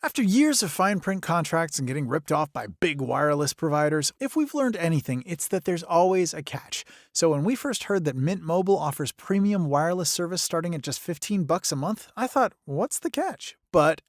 After years of fine print contracts and getting ripped off by big wireless providers, if we've learned anything, it's that there's always a catch. So when we first heard that Mint Mobile offers premium wireless service starting at just $15 a month, I thought, what's the catch? But,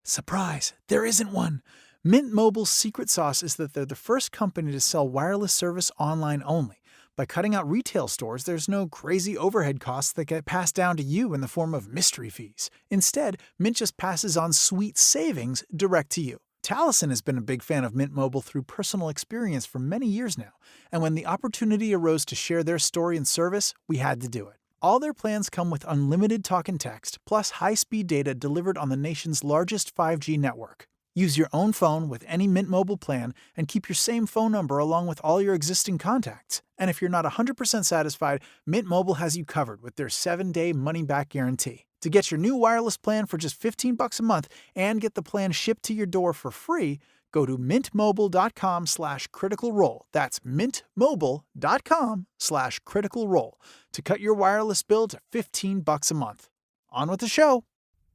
surprise, there isn't one. Mint Mobile's secret sauce is that they're the first company to sell wireless service online only. By cutting out retail stores, there's no crazy overhead costs that get passed down to you in the form of mystery fees. Instead, Mint just passes on sweet savings direct to you. Taliesin has been a big fan of Mint Mobile through personal experience for many years now, and when the opportunity arose to share their story and service, we had to do it. All their plans come with unlimited talk and text, plus high-speed data delivered on the nation's largest 5G network. Use your own phone with any Mint Mobile plan and keep your same phone number along with all your existing contacts. And if you're not 100% satisfied, Mint Mobile has you covered with their 7-day money-back guarantee. To get your new wireless plan for just $15 a month and get the plan shipped to your door for free, go to mintmobile.com/criticalrole. That's mintmobile.com/criticalrole to cut your wireless bill to $15 a month. On with the show.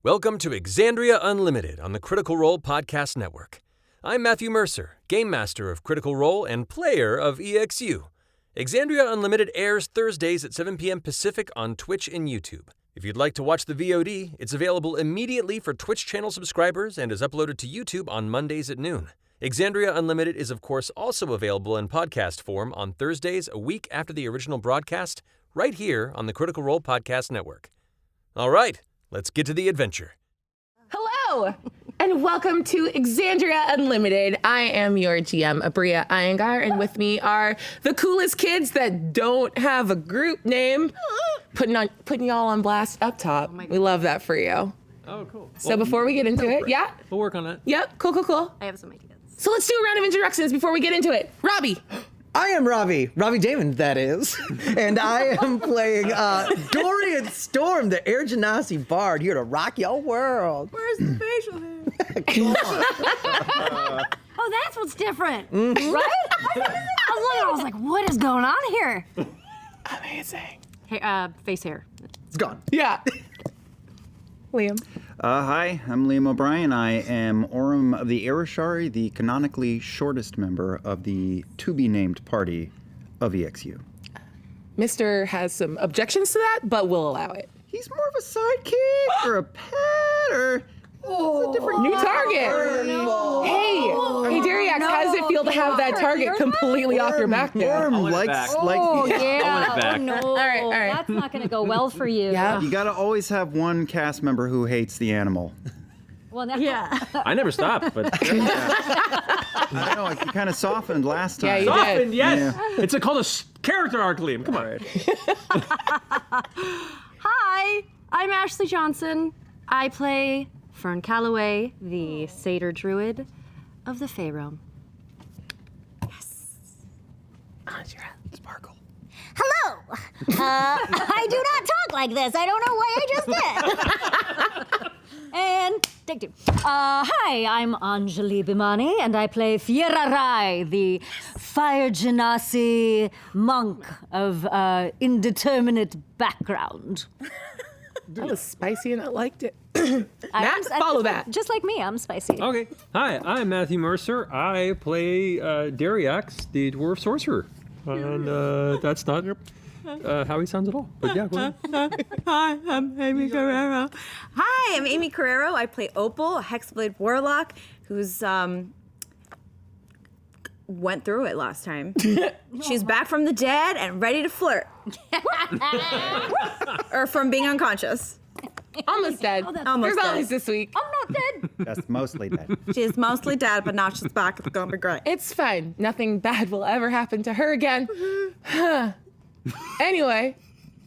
Welcome to Exandria Unlimited on the Critical Role Podcast Network. I'm Matthew Mercer, Game Master of Critical Role and player of EXU. Exandria Unlimited airs Thursdays at 7 p.m. Pacific on Twitch and YouTube. If you'd like to watch the VOD, it's available immediately for Twitch channel subscribers and is uploaded to YouTube on Mondays at noon. Exandria Unlimited is, of course, also available in podcast form on Thursdays a week after the original broadcast, right here on the Critical Role Podcast Network. All right. Let's get to the adventure. Hello, and welcome to Exandria Unlimited. I am your GM, Abria Iyengar, and with me are the coolest kids that don't have a group name. Putting y'all on blast up top. We love that for you. Oh, cool. So before we get into it, yeah? We'll work on it. Yep, cool. I have some ideas. So let's do a round of introductions before we get into it. Robbie. I am Robbie Damon, that is, and I am playing Dorian Storm, the Air Genasi Bard, here to rock your world. Where's the facial hair? Come on. Oh, that's what's different, right? I was like, what is going on here? Amazing. Hey, face hair. It's gone. Yeah. Liam. Hi, I'm Liam O'Brien. I am Orem of the Arashari, the canonically shortest member of the to-be-named party of EXU. Mister has some objections to that, but we'll allow it. He's more of a sidekick or a pet or a different New target. Hey, Dariax, how does it feel to have that target completely off your back now? Orem likes back. Oh, yeah. I want it back. Oh, no. All right. That's not going to go well for you. Yeah. You gotta always have one cast member who hates the animal. Well, now, I never stopped, but I don't know, you kind of softened last time. Yeah, you did. softened, yes. Yeah. It's called a character arc, Liam. Come on. Hi, I'm Ashley Johnson. I play Fern Calloway, the satyr druid of the Fey Realm. Sparkle. Hello! I do not talk like this. I don't know why I just did. And take two. Hi, I'm Anjali Bhimani, and I play Fiera Rai, the Fire Genasi monk of indeterminate background. That was spicy and I liked it. Matt, follow that. Just like me, I'm spicy. Okay. Hi, I'm Matthew Mercer. I play Dariax, the dwarf sorcerer. And that's not how he sounds at all. But yeah, go ahead. Hi, I'm Amy Carrero. Hi, I'm Amy Carrero. I play Opal, a Hexblade warlock who's went through it last time. She's back from the dead and ready to flirt. Or from being unconscious. Almost dead. Almost There's always dead. this week. I'm not dead. That's mostly that. She is mostly dead, but now she's back. It's gonna be great. It's fine. Nothing bad will ever happen to her again. Anyway,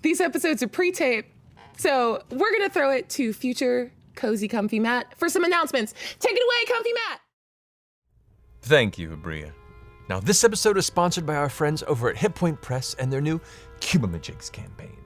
these episodes are pre-taped, so we're gonna throw it to future Cozy Comfy Matt for some announcements. Take it away, Comfy Matt! Thank you, Abria. Now, this episode is sponsored by our friends over at Hit Point Press and their new Cubamajigs campaign.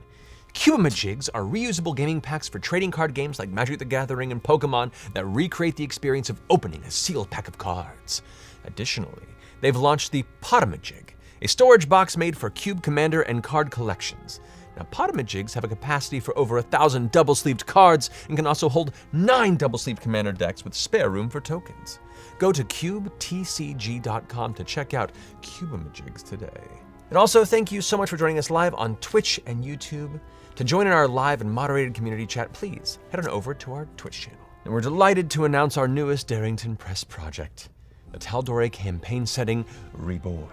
Cubamajigs are reusable gaming packs for trading card games like Magic the Gathering and Pokemon that recreate the experience of opening a sealed pack of cards. Additionally, they've launched the Potamajig, a storage box made for Cube Commander and card collections. Now, Potomajigs have a capacity for over 1,000 double-sleeved cards and can also hold 9 double-sleeved commander decks with spare room for tokens. Go to cubetcg.com to check out Cubamajigs today. And also, thank you so much for joining us live on Twitch and YouTube. To join in our live and moderated community chat, please head on over to our Twitch channel. And we're delighted to announce our newest Darrington Press project, the Tal'Dorei campaign setting Reborn.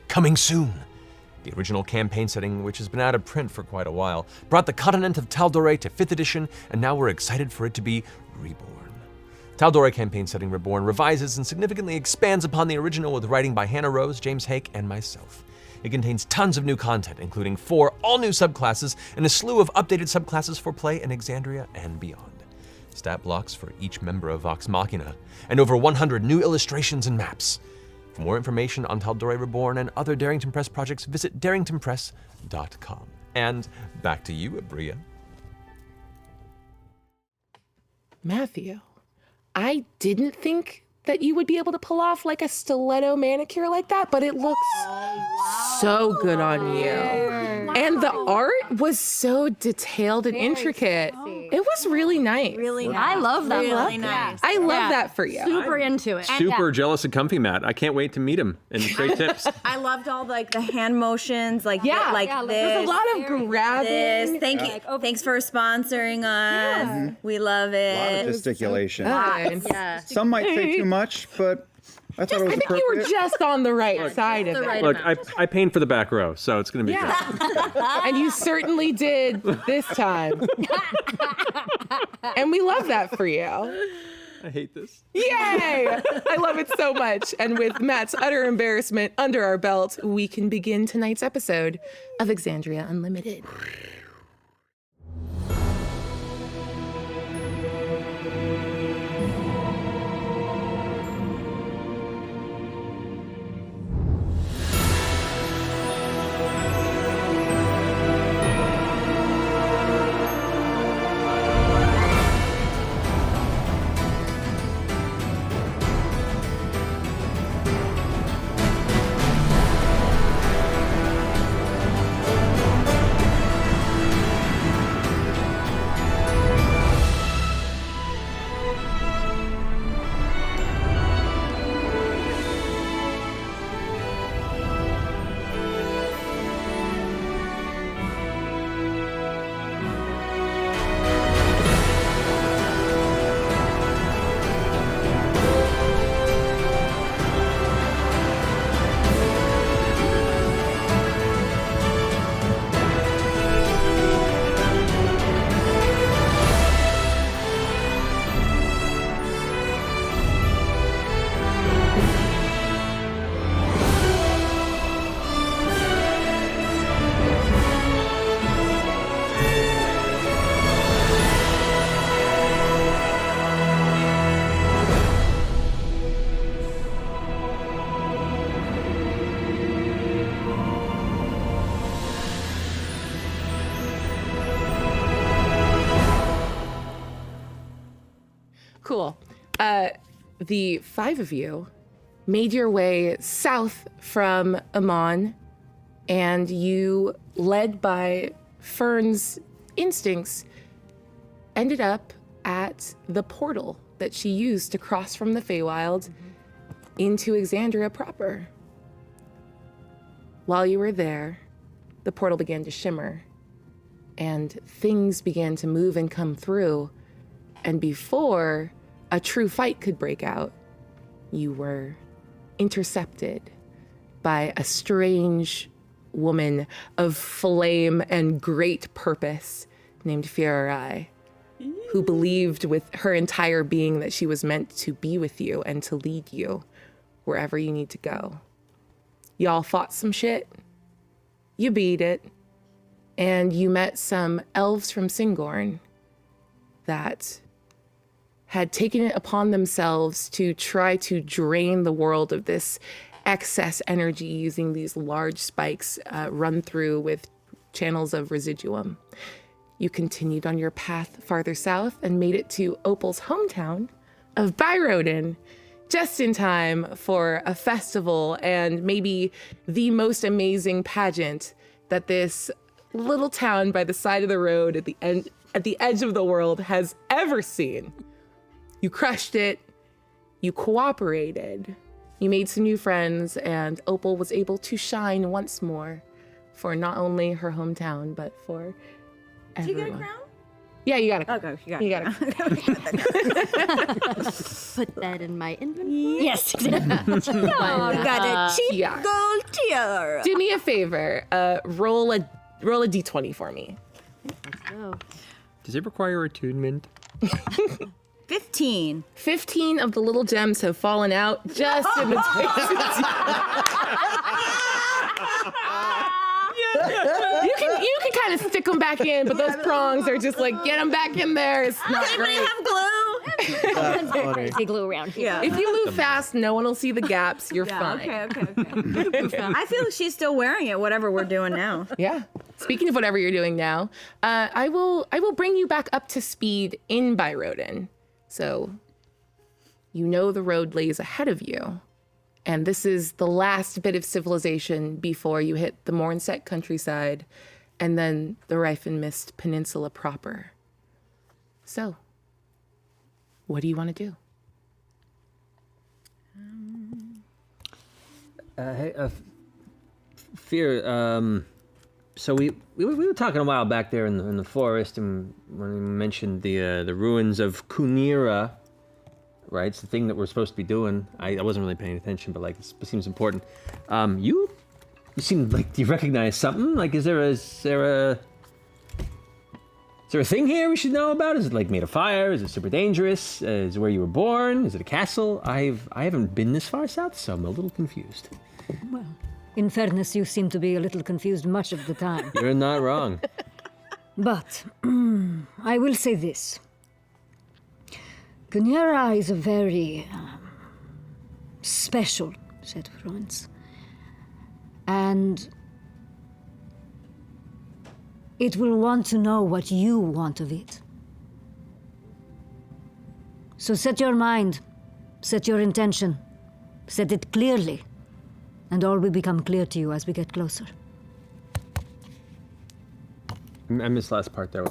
Coming soon! The original campaign setting, which has been out of print for quite a while, brought the continent of Tal'Dorei to 5th edition, and now we're excited for it to be reborn. Tal'Dorei campaign setting Reborn revises and significantly expands upon the original with writing by Hannah Rose, James Hake, and myself. It contains tons of new content, including 4 all-new subclasses and a slew of updated subclasses for play in Exandria and beyond. Stat blocks for each member of Vox Machina, and over 100 new illustrations and maps. For more information on Tal'Dorei Reborn and other Darrington Press projects, visit darringtonpress.com. And back to you, Abria. Matthew, I didn't think that you would be able to pull off like a stiletto manicure like that, but it looks so good on you. And the art was so detailed and intricate. It was really nice. Really nice. I love that. Really nice. I love that for you. Super into it. Super jealous of Comfy Matt. I can't wait to meet him and trade tips. I loved all like the hand motions, like Yeah, like yeah, this. there's a lot of grabbing. This. Thank you. Thanks for sponsoring us. We love A lot it. of gesticulation. Good. Yeah. Some might say too much, but I thought it was I think you appropriate. were just on the right side of it. Look, I paid for the back row, so it's going to be good. Yeah. And you certainly did this time. And we love that for you. I hate this. Yay! I love it so much. And with Matt's utter embarrassment under our belt, we can begin tonight's episode of Exandria Unlimited. Cool. The 5 of you made your way south from Amon, and you, led by Fern's instincts, ended up at the portal that she used to cross from the Feywild into Exandria proper. While you were there, the portal began to shimmer, and things began to move and come through. And before a true fight could break out, you were intercepted by a strange woman of flame and great purpose named Fiorai, who believed with her entire being that she was meant to be with you and to lead you wherever you need to go. Y'all fought some shit, you beat it, and you met some elves from Singorn that had taken it upon themselves to try to drain the world of this excess energy using these large spikes run through with channels of residuum. You continued on your path farther south and made it to Opal's hometown of Byrodin, just in time for a festival and maybe the most amazing pageant that this little town by the side of the road at the edge of the world has ever seen. You crushed it. You cooperated. You made some new friends, and Opal was able to shine once more for not only her hometown, but for everyone. Did you get a crown? Yeah, you got it. Okay, You got it. Put that in my inventory. Yes. Oh, got a cheap yeah. gold tiara. Do me a favor. Roll a d20 for me. So, Does it require attunement? 15. 15 of the little gems have fallen out just in the You can kind of stick them back in, but those prongs are just like, get them back in there. It's not Anybody great. have glue? That's funny. They glue around here. Yeah. If you move fast, no one will see the gaps. You're fine. Okay. I feel like she's still wearing it, whatever we're doing now. Yeah. Speaking of whatever you're doing now, I will bring you back up to speed in Byroden. So you know the road lays ahead of you. And this is the last bit of civilization before you hit the Mornset countryside and then the Rife and Mist Peninsula proper. So, what do you want to do? Hey, Fear, so we were talking a while back there in the forest, and when we mentioned the ruins of Kunira, right? It's the thing that we're supposed to be doing. I wasn't really paying attention, but like it seems important. You seem like you recognize something. Like, is there a thing here we should know about? Is it like made of fire? Is it super dangerous? Is it where you were born? Is it a castle? I haven't been this far south, so I'm a little confused. Well, in fairness, you seem to be a little confused much of the time. You're not wrong. But I will say this. Kunira is a very special set of ruins. And it will want to know what you want of it. So set your mind, set your intention, set it clearly, and all will become clear to you as we get closer. I missed the last part there.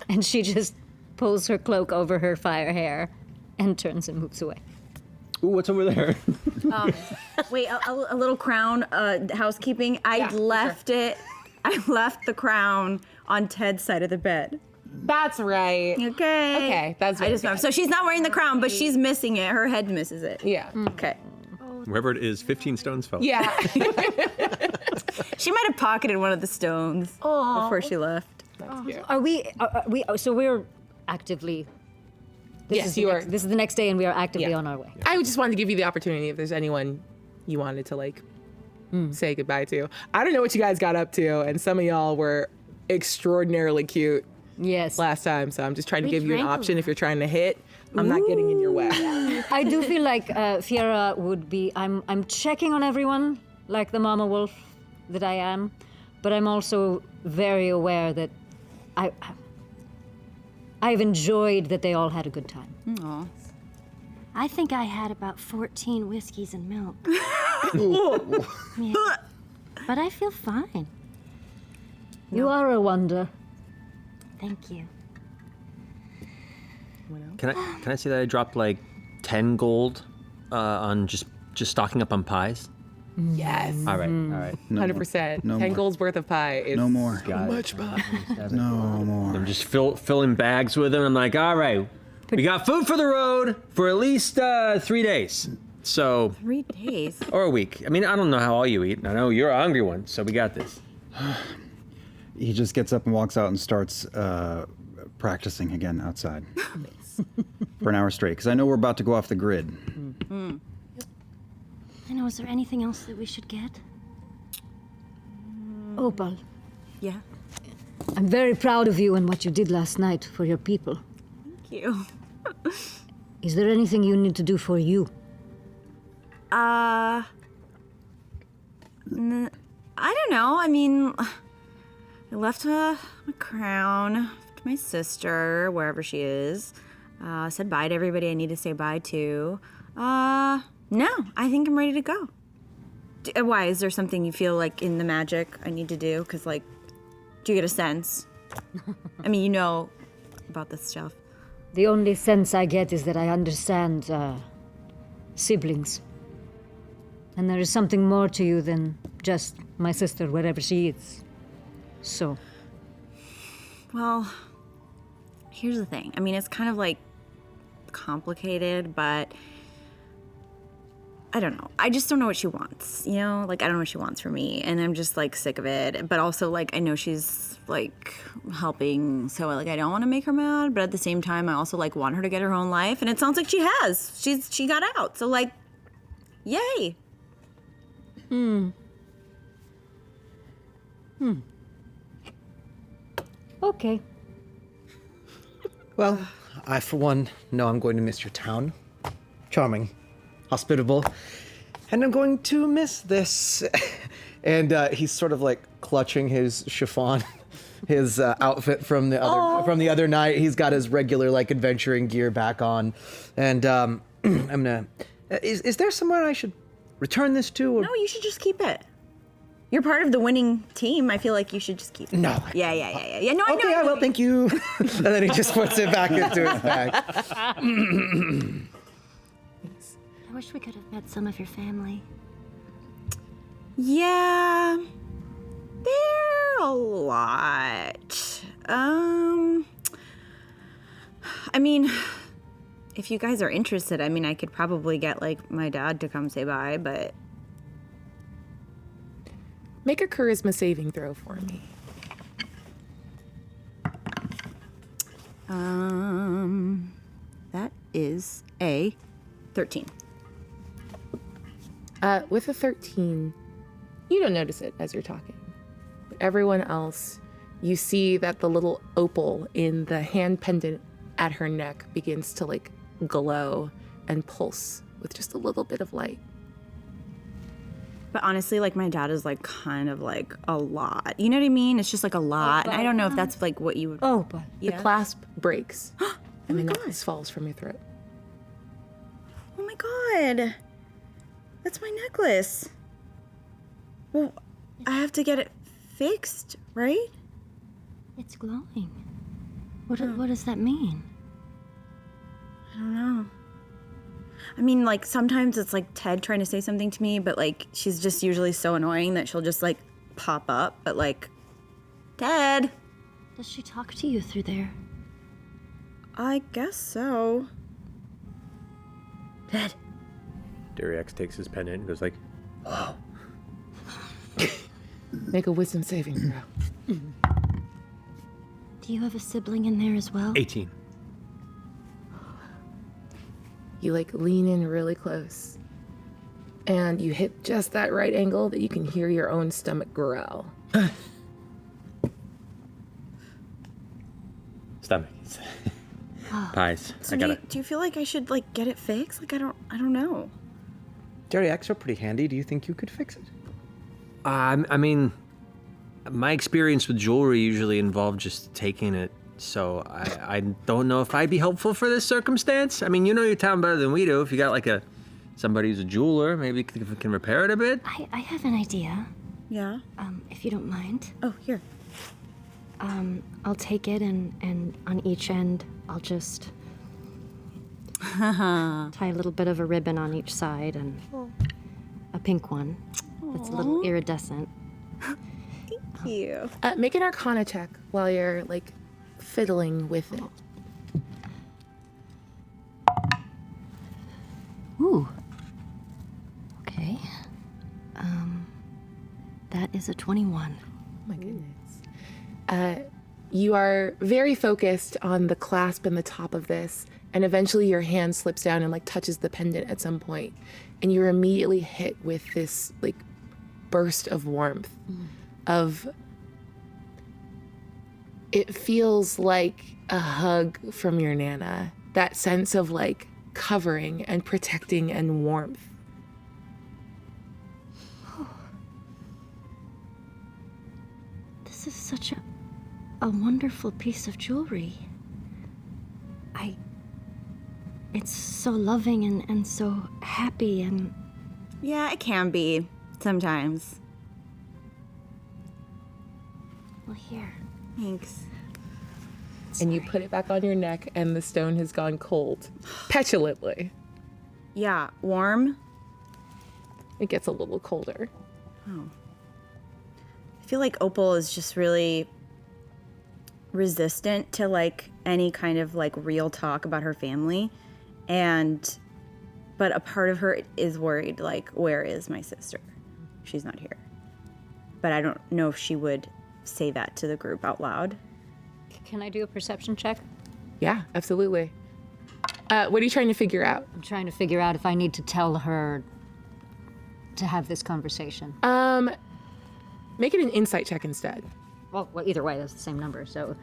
And she just pulls her cloak over her fire hair and turns and moves away. Ooh, what's over there? Wait, a little crown, housekeeping. I left the crown on Ted's side of the bed. That's right. Okay. Okay, that's I what just so she's not wearing the crown, but she's missing it. Her head misses it. Yeah. Okay. Wherever it is, 15 stones fell. Yeah. She might have pocketed one of the stones before she left. Are we? So we're actively. Yes, you are. This is the next day, and we are actively on our way. I just wanted to give you the opportunity if there's anyone you wanted to like say goodbye to. I don't know what you guys got up to, and some of y'all were extraordinarily cute Yes. last time, so I'm just trying to give you an drank a option if you're trying to hit. I'm not getting in your way. I do feel like Fiera would be. I'm checking on everyone like the mama wolf that I am, but I'm also very aware that I've enjoyed that they all had a good time. I think I had about 14 whiskeys and milk. Yeah. But I feel fine. You are a wonder. Thank you. Can I say that I dropped like 10 gold on just stocking up on pies? Yes. All right. 100%. No 10 more. gold's worth of pie. Is No more. Much pie. No more. I'm just filling bags with them. I'm like, all right, we got food for the road for at least 3 days. So, 3 days. or a week. I mean, I don't know how all you eat. I know you're a hungry one, so we got this. He just gets up and walks out and starts practicing again outside for an hour straight. Because I know we're about to go off the grid. I know, is there anything else that we should get? Opal, Yeah. I'm very proud of you and what you did last night for your people. Thank you. Is there anything you need to do for you? I don't know. I mean, I left a crown to my sister, wherever she is. Said bye to everybody I need to say bye to. No, I think I'm ready to go. Why? Is there something you feel like in the magic I need to do? Because, like, Do you get a sense? I mean, you know about this stuff. The only sense I get is that I understand siblings. And there is something more to you than just my sister, wherever she is. So. Well, here's the thing. I mean, it's kind of like complicated, but I don't know. I just don't know what she wants, you know? Like, I don't know what she wants from me, and I'm just, like, sick of it. But also, like, I know she's, like, helping, so, like, I don't want to make her mad, but at the same time, I also, like, want her to get her own life, and it sounds like she has. She got out, so, like, yay. Okay. Well, I, for one, know I'm going to miss your town. Charming, hospitable, and I'm going to miss this. And he's sort of like clutching his chiffon, his outfit from the other night. He's got his regular like adventuring gear back on, and I'm gonna. Is there somewhere I should return this to? Or? No, you should just keep it. You're part of the winning team. I feel like you should just keep it. No. Yeah. No, Okay, I will. Thank you. And then he just puts it back into his bag. I wish we could have met some of your family. Yeah, they're a lot. I mean, if you guys are interested, I mean, I could probably get, like, my dad to come say bye, but... Make a charisma saving throw for me. That is a 13. With a 13, you don't notice it as you're talking. But everyone else, you see that the little opal in the hand pendant at her neck begins to, like, glow and pulse with just a little bit of light. But honestly, like, my dad is, like, kind of, like, a lot. You know what I mean? It's just, like, a lot. And I don't know if that's, like, what you would... Oh, but... The clasp breaks, and the necklace falls from your throat. Oh, my God. That's my necklace. Well, I have to get it fixed, right? It's glowing. What does that mean? I don't know. I mean, like, sometimes it's, like, Ted trying to say something to me, but, like, she's just usually so annoying that she'll just, like, pop up. But, like, Ted! Does she talk to you through there? I guess so. Ted. Dariax takes his pendant and goes like, "Oh." Make a wisdom saving throw. Do you have a sibling in there as well? 18. You, like, lean in really close, and you hit just that right angle that you can hear your own stomach growl. Stomach. Pies. So I got it. do you feel like I should, like, get it fixed? Like, I don't know. Dariax are pretty handy. Do you think you could fix it? I mean, my experience with jewelry usually involved just taking it, so I don't know if I'd be helpful for this circumstance. I mean, you know your town better than we do. If you got like somebody who's a jeweler, maybe can repair it a bit. I have an idea. Yeah? If you don't mind. Oh, here. I'll take it and on each end I'll just tie a little bit of a ribbon on each side and a pink one that's a little iridescent. Thank you. Make an Arcana check while you're, like, fiddling with it. Ooh. Okay. That is a 21. Oh my goodness. You are very focused on the clasp and the top of this, and eventually your hand slips down and, like, touches the pendant at some point, and you're immediately hit with this, like, burst of warmth of... It feels like a hug from your Nana. That sense of, like, covering and protecting and warmth. This is such a wonderful piece of jewelry. It's so loving and so happy and... Yeah, it can be sometimes. Well, here. Thanks. And you put it back on your neck, and the stone has gone cold. Petulantly. Yeah, warm. It gets a little colder. Oh. I feel like Opal is just really resistant to like any kind of like real talk about her family. But a part of her is worried, like, where is my sister? She's not here. But I don't know if she would say that to the group out loud. Can I do a perception check? Yeah, absolutely. What are you trying to figure out? I'm trying to figure out if I need to tell her to have this conversation. Make it an insight check instead. Well, either way, that's the same number. So,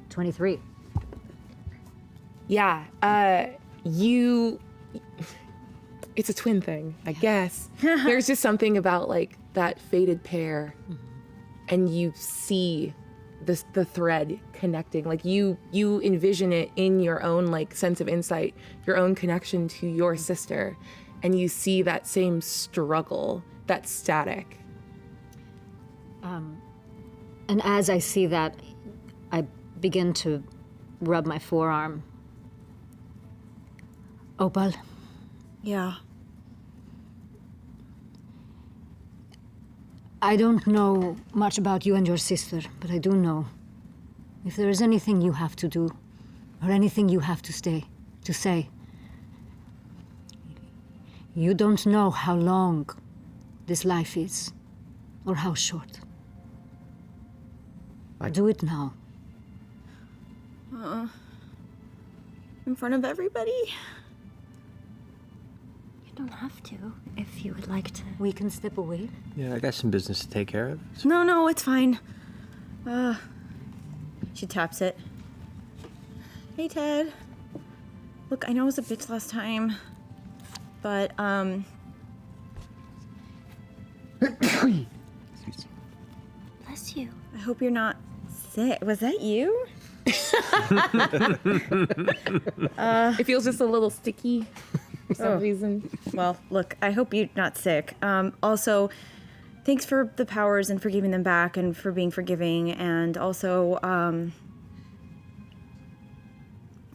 23. Yeah, it's a twin thing, I guess. There's just something about like that fated pair, and you see the thread connecting. Like you envision it in your own like sense of insight, your own connection to your sister, and you see that same struggle, that static. And as I see that, I begin to rub my forearm. Opal, Yeah. I don't know much about you and your sister, but I do know if there is anything you have to do, or anything you have to say, you don't know how long this life is, or how short. Do it now. In front of everybody? You don't have to, if you would like to. We can step away. Yeah, I got some business to take care of. No, it's fine. She taps it. Hey, Ted. Look, I know I was a bitch last time, but, Bless you. I hope you're not sick. Was that you? It feels just a little sticky for some reason. Well, look, I hope you're not sick. Also, thanks for the powers and for giving them back and for being forgiving. And also,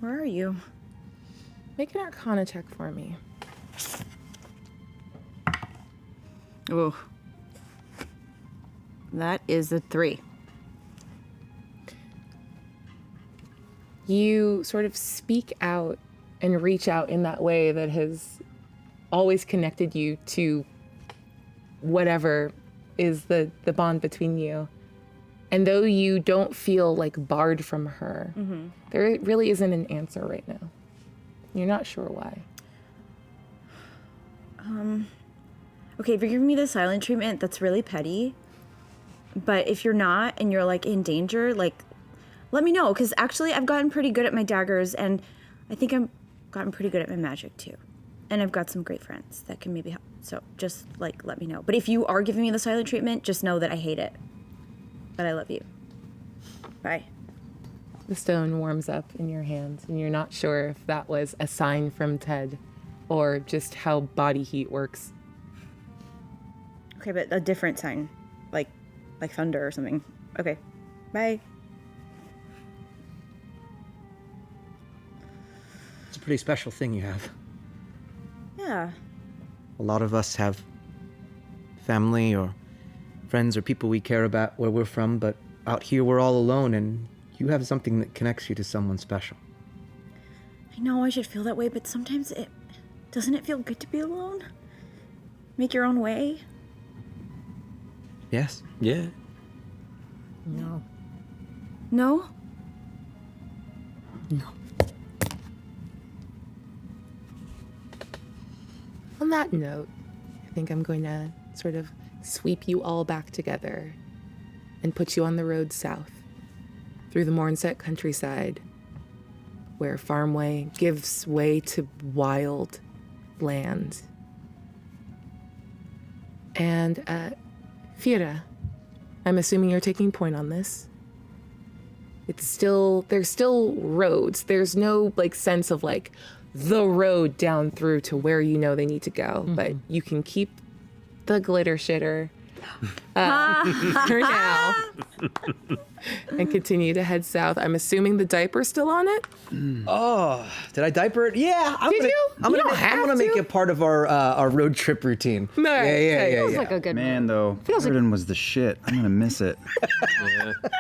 where are you? Make an Arcana check for me. Oh. That is a 3. You sort of speak out and reach out in that way that has always connected you to whatever is the bond between you. And though you don't feel like barred from her, there really isn't an answer right now. You're not sure why. Okay, if you're giving me the silent treatment, that's really petty. But if you're not and you're like in danger, like, let me know, because actually I've gotten pretty good at my daggers, and I think I've gotten pretty good at my magic too. And I've got some great friends that can maybe help. So just like let me know. But if you are giving me the silent treatment, just know that I hate it. But I love you. Bye. The stone warms up in your hands, and you're not sure if that was a sign from Ted or just how body heat works. Okay, but a different sign, like thunder or something. Okay, bye. It's a pretty special thing you have. Yeah. A lot of us have family or friends or people we care about where we're from, but out here we're all alone, and you have something that connects you to someone special. I know I should feel that way, but sometimes doesn't it feel good to be alone? Make your own way? Yes? Yeah. No. No? No. On that note, I think I'm going to sort of sweep you all back together and put you on the road south through the Mornset countryside, where farmway gives way to wild land. And Fira, I'm assuming you're taking point on this. There's still roads. There's no like sense of like the road down through to where you know they need to go, but you can keep the glitter shitter for now, and continue to head south. I'm assuming the diaper's still on it. Oh, did I diaper it? Yeah. I'm Did gonna, you? I'm You gonna, don't have I'm gonna make to. it part of our road trip routine. No, okay. Feels like a good Man, though, Jordan was the shit. I'm gonna miss it.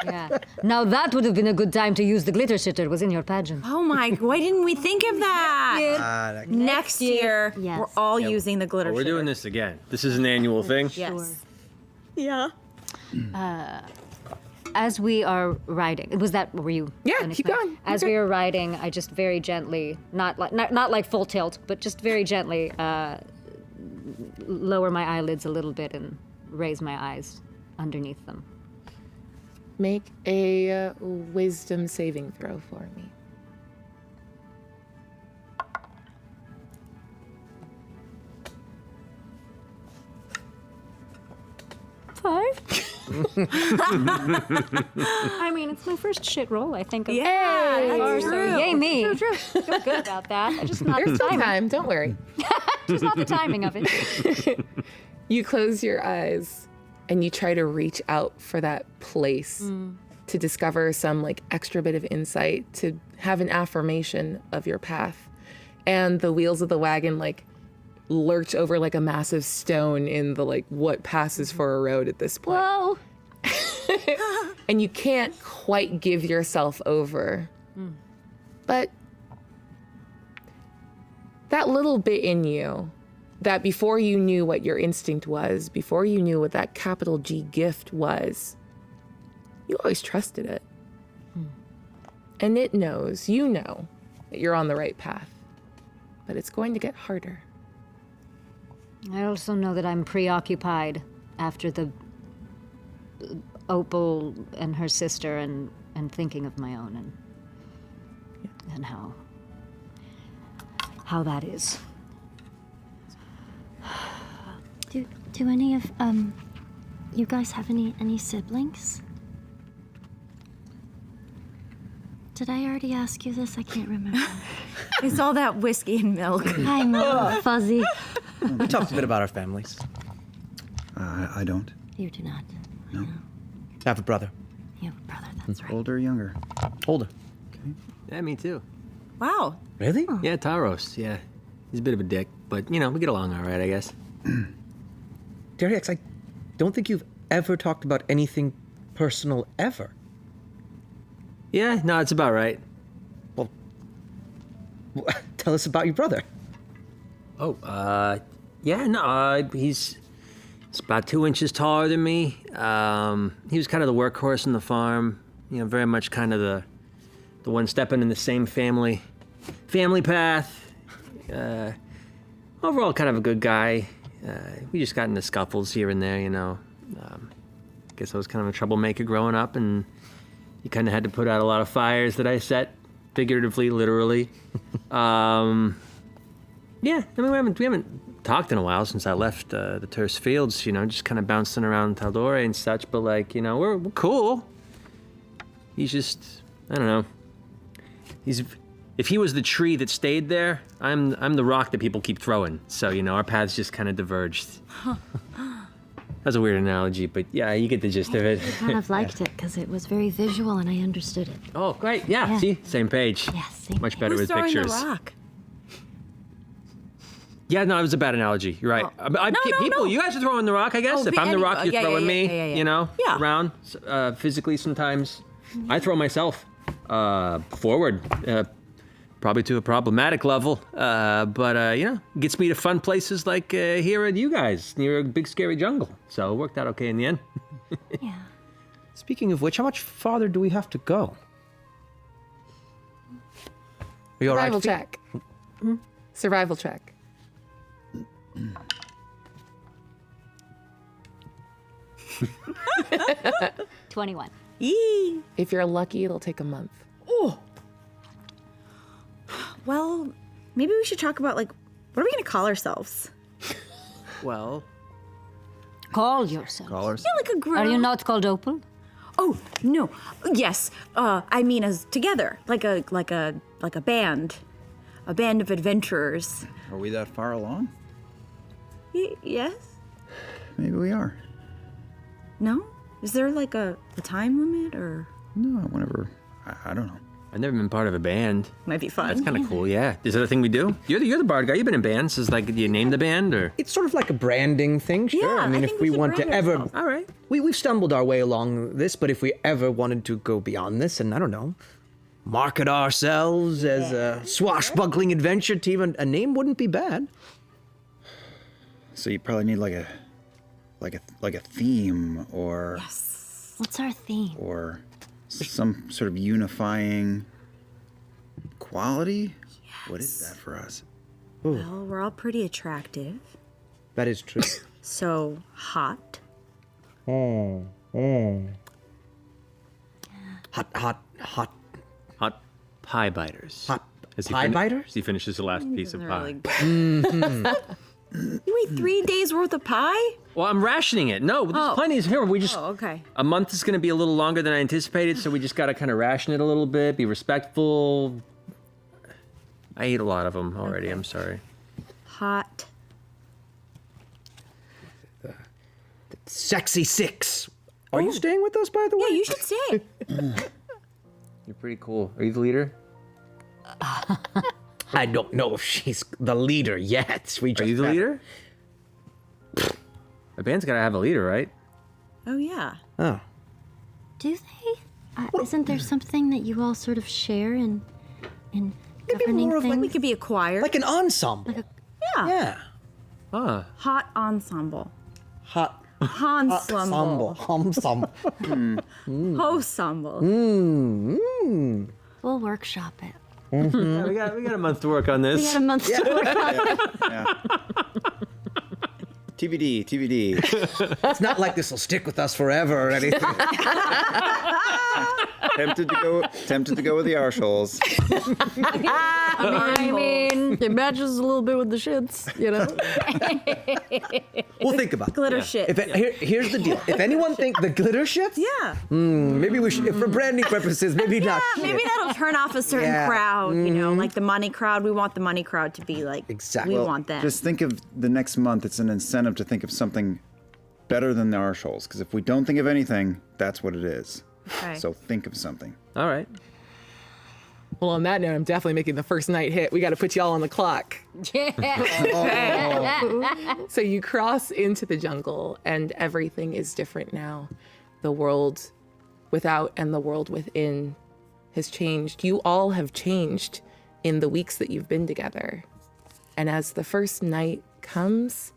Yeah. Now that would have been a good time to use the glitter sitter. It was in your pageant. Oh my, why didn't we think of that? Next year, Yes. we're all using the glitter. We're doing this again. This is an annual thing. Yes. Yeah. As we are riding, were you? Yeah, finished keep that? going. As we are riding, I just very gently, not like full tilt, but just very gently lower my eyelids a little bit and raise my eyes underneath them. Make a wisdom saving throw for me. I mean, it's my first shit roll, I think. Yeah, that's So true. yay me. Feel good about that. I just not There's the still timing. time. Don't worry. Just not the timing of it. You close your eyes and you try to reach out for that place to discover some like extra bit of insight, to have an affirmation of your path. And the wheels of the wagon like lurch over like a massive stone in the like what passes for a road at this point. Whoa. And you can't quite give yourself over. But that little bit in you, that before you knew what your instinct was, before you knew what that capital G gift was, you always trusted it. And it knows, you know, that you're on the right path. But it's going to get harder. I also know that I'm preoccupied after the Opal and her sister and thinking of my own and how that is. Do any of you guys have any siblings? Did I already ask you this? I can't remember. It's all that whiskey and milk. I'm fuzzy. We talked a bit about our families. I don't. You do not. No. I have a brother. You have a brother, that's right. Older or younger? Older. Yeah, me too. Wow. Really? Yeah, Taros. Yeah, he's a bit of a dick, but you know we get along all right, I guess. Darius, I don't think you've ever talked about anything personal ever. Yeah, no, it's about right. Well, tell us about your brother. Oh, yeah, no, he's about 2 inches taller than me. He was kind of the workhorse in the farm. You know, very much kind of the one stepping in the same family path. Overall, kind of a good guy. We just got into scuffles here and there, you know. Guess I was kind of a troublemaker growing up, and you kind of had to put out a lot of fires that I set, figuratively, literally. Yeah, I mean, we haven't talked in a while since I left the terse fields, you know, just kind of bouncing around Taldore and such, but like, you know, we're cool. He's just, I don't know. If he was the tree that stayed there, I'm the rock that people keep throwing. So, you know, our paths just kind of diverged. That's a weird analogy, but yeah, you get the gist of it. I kind of liked it because it was very visual and I understood it. Oh, great. Yeah, Yeah. see? Same page. Yes, same Much better Who's with throwing pictures. the rock? Yeah, no, it was a bad analogy. You're right. People, you guys are throwing the rock, I guess. Oh, If I'm the rock, you're yeah, throwing yeah, me, yeah, yeah. you know, Yeah. around physically sometimes. I throw myself forward, probably to a problematic level, but, you know, gets me to fun places like here at you guys, near a big scary jungle. So it worked out okay in the end. Yeah. Speaking of which, how much farther do we have to go? Are you all right? Survival Fee? check. Survival check. Mm-hmm. 21. Yee. If you're lucky, it'll take a month. Well, maybe we should talk about, like, what are we going to call ourselves? Well, Call yourself. Callers? Yeah, like a group. Are you not called Opal? Oh, no. Yes. I mean as together. Like a band. A band of adventurers. Are we that far along? Yes? Maybe we are. No? Is there like a time limit or? No, whenever. I don't know. I've never been part of a band. Might be fun. That's kind of cool, yeah. Is that a thing we do? You're the bard guy. You've been in bands. Is like, do you name the band or? It's sort of like a branding thing, sure. Yeah, I mean, I if think we we should want to brand ever... ourselves. All right. We've stumbled our way along this, but if we ever wanted to go beyond this and, I don't know, market ourselves as a swashbuckling adventure team, a name wouldn't be bad. So you probably need like a theme or Yes. What's our theme? or some sort of unifying quality. What is that for us? Well, we're all pretty attractive. That is true. So hot. Hot Hot pie biters. pie biters? As he finishes the last piece of pie. You eat 3 days worth of pie? Well, I'm rationing it. No, there's plenty here. We just okay. a month is going to be a little longer than I anticipated, so we just got to kind of ration it a little bit, be respectful. I ate a lot of them already. Okay. I'm sorry. Hot. Sexy Six. Are you staying with us, by the way? Yeah, you should stay. You're pretty cool. Are you the leader? I don't know if she's the leader yet. Are you the leader? A band's got to have a leader, right? Oh, yeah. Oh. Do they? Isn't there something that you all sort of share in governing more of like- things? We could be a choir. Like an ensemble. yeah. Yeah. Ah. Hot ensemble. Hot Ensemble. ensemble. Ensemble. We'll workshop it. Yeah, we got a month to work on this. We got a month to work on it. TBD. It's not like this will stick with us forever or anything. Tempted to go with the Arsholes. I mean, it matches a little bit with the shits, you know? We'll think about it. Glitter shit. Here's the deal. If anyone think the glitter shits, Yeah. maybe we should, if for branding purposes, maybe not. Maybe that'll turn off a certain Yeah. crowd, you know, like the money crowd. We want the money crowd to be like, Exactly. we Well, want them. Just think of the next month. It's an incentive to think of something better than the Arsholes. Because if we don't think of anything, that's what it is. Okay. So think of something. All right. Well, on that note, I'm definitely making the first night hit. We got to put y'all on the clock. So you cross into the jungle, and everything is different now. The world without and the world within has changed. You all have changed in the weeks that you've been together. And as the first night comes,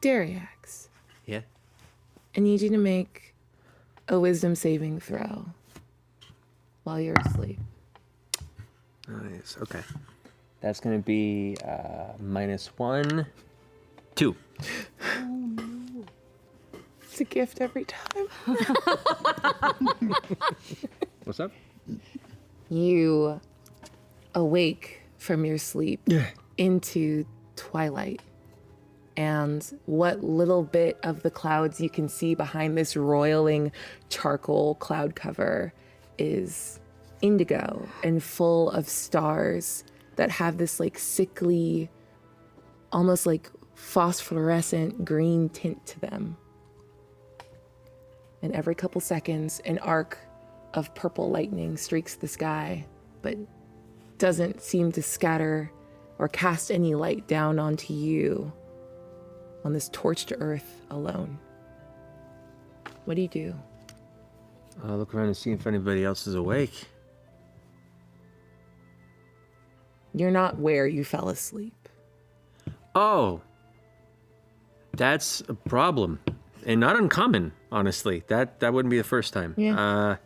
Dariax, Yeah. I need you to make a wisdom saving throw while you're asleep. Nice. Okay. That's going to be -1, 2. It's a gift every time. What's up? You awake from your sleep into twilight. And what little bit of the clouds you can see behind this roiling charcoal cloud cover is indigo and full of stars that have this like sickly, almost like phosphorescent green tint to them. And every couple seconds, an arc of purple lightning streaks the sky, but doesn't seem to scatter or cast any light down onto you on this torched earth alone. What do you do? I'll look around and see if anybody else is awake. You're not where you fell asleep. Oh. That's a problem. And not uncommon, honestly. That wouldn't be the first time. Yeah.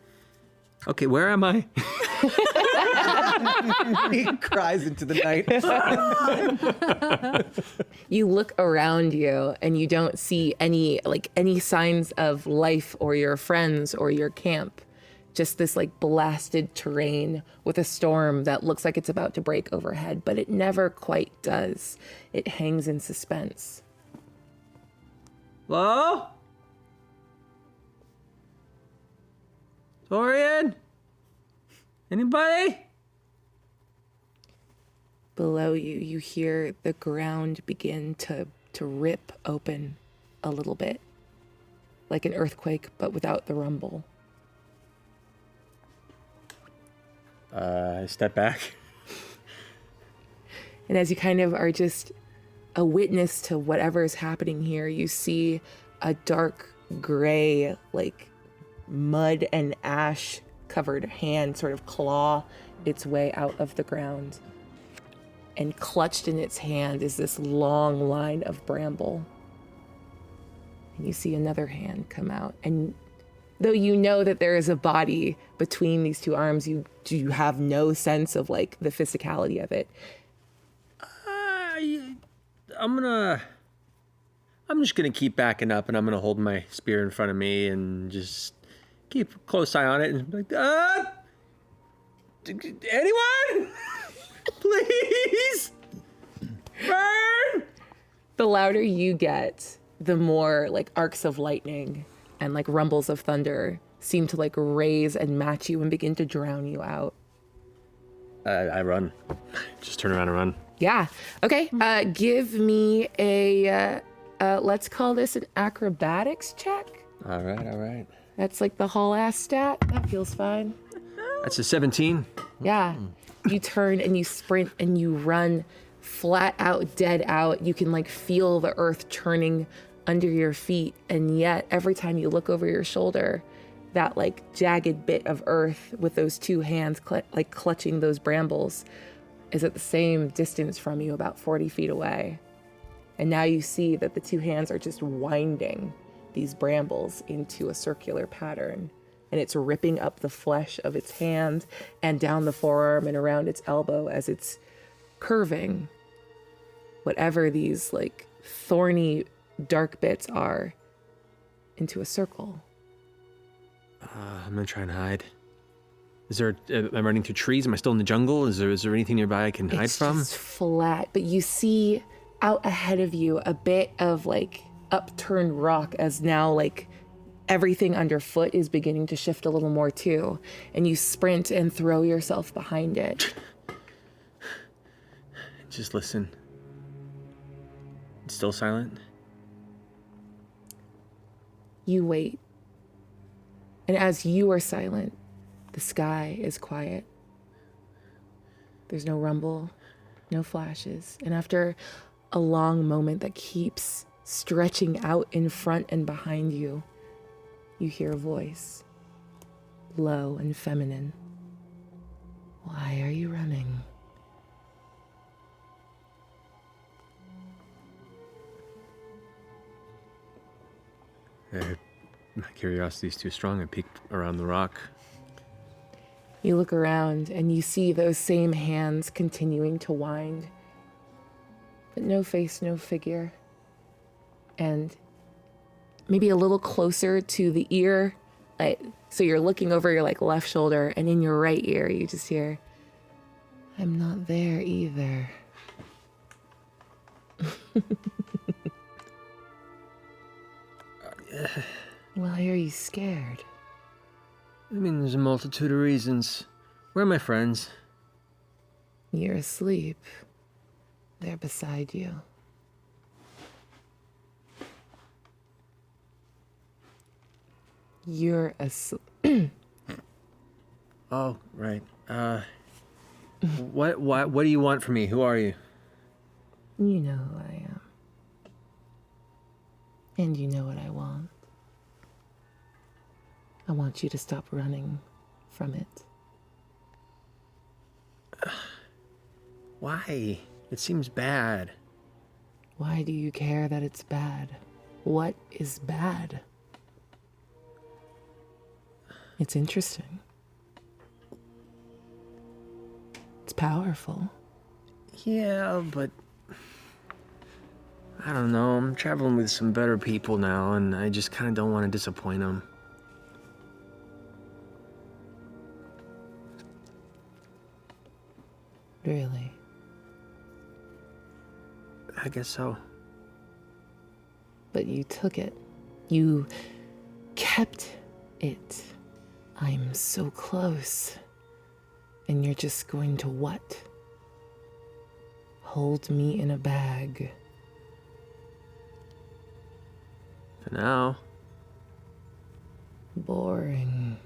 Okay, where am I? He cries into the night. You look around you and you don't see any signs of life or your friends or your camp. Just this like blasted terrain with a storm that looks like it's about to break overhead, but it never quite does. It hangs in suspense. Hello? Dorian? Anybody? Below you, you hear the ground begin to rip open a little bit, like an earthquake, but without the rumble. I step back. And as you kind of are just a witness to whatever is happening here, you see a dark gray, like mud and ash covered hand sort of claw its way out of the ground. And clutched in its hand is this long line of bramble. And you see another hand come out. And though you know that there is a body between these two arms, you have no sense of like the physicality of it. I'm just gonna keep backing up, and I'm gonna hold my spear in front of me and just keep a close eye on it and be like, anyone? Please! Burn! The louder you get, the more like arcs of lightning and like rumbles of thunder seem to like raise and match you and begin to drown you out. I run. Just turn around and run. Yeah. Okay. Give me a, let's call this an acrobatics check. All right. That's like the haul ass stat. That feels fine. That's a 17. Yeah. You turn and you sprint and you run flat out, dead out. You can like feel the earth churning under your feet. And yet every time you look over your shoulder, that like jagged bit of earth with those two hands like clutching those brambles is at the same distance from you, about 40 feet away. And now you see that the two hands are just winding these brambles into a circular pattern. And it's ripping up the flesh of its hand and down the forearm and around its elbow as it's curving whatever these like thorny dark bits are into a circle. I'm gonna try and hide. Is there? Am I running through trees? Am I still in the jungle? Is there anything nearby I can hide from? It's just flat, but you see out ahead of you a bit of like upturned rock as now like everything underfoot is beginning to shift a little more too, and you sprint and throw yourself behind it. Just listen. It's still silent. You wait. And as you are silent, the sky is quiet. There's no rumble, no flashes. And after a long moment that keeps stretching out in front and behind you, you hear a voice, low and feminine. Why are you running? My curiosity is too strong. I peeked around the rock. You look around and you see those same hands continuing to wind, but no face, no figure. And maybe a little closer to the ear, like, so you're looking over your like left shoulder, and in your right ear you just hear, I'm not there either. Why are you scared? I mean, there's a multitude of reasons. Where are my friends? You're asleep. They're beside you. You're asleep. Oh, right. What do you want from me? Who are you? You know who I am. And you know what I want. I want you to stop running from it. Why? It seems bad. Why do you care that it's bad? What is bad? It's interesting. It's powerful. Yeah, but I don't know. I'm traveling with some better people now, and I just kind of don't want to disappoint them. Really? I guess so. But you took it. You kept it. I'm so close. And you're just going to what? Hold me in a bag. For now. Boring.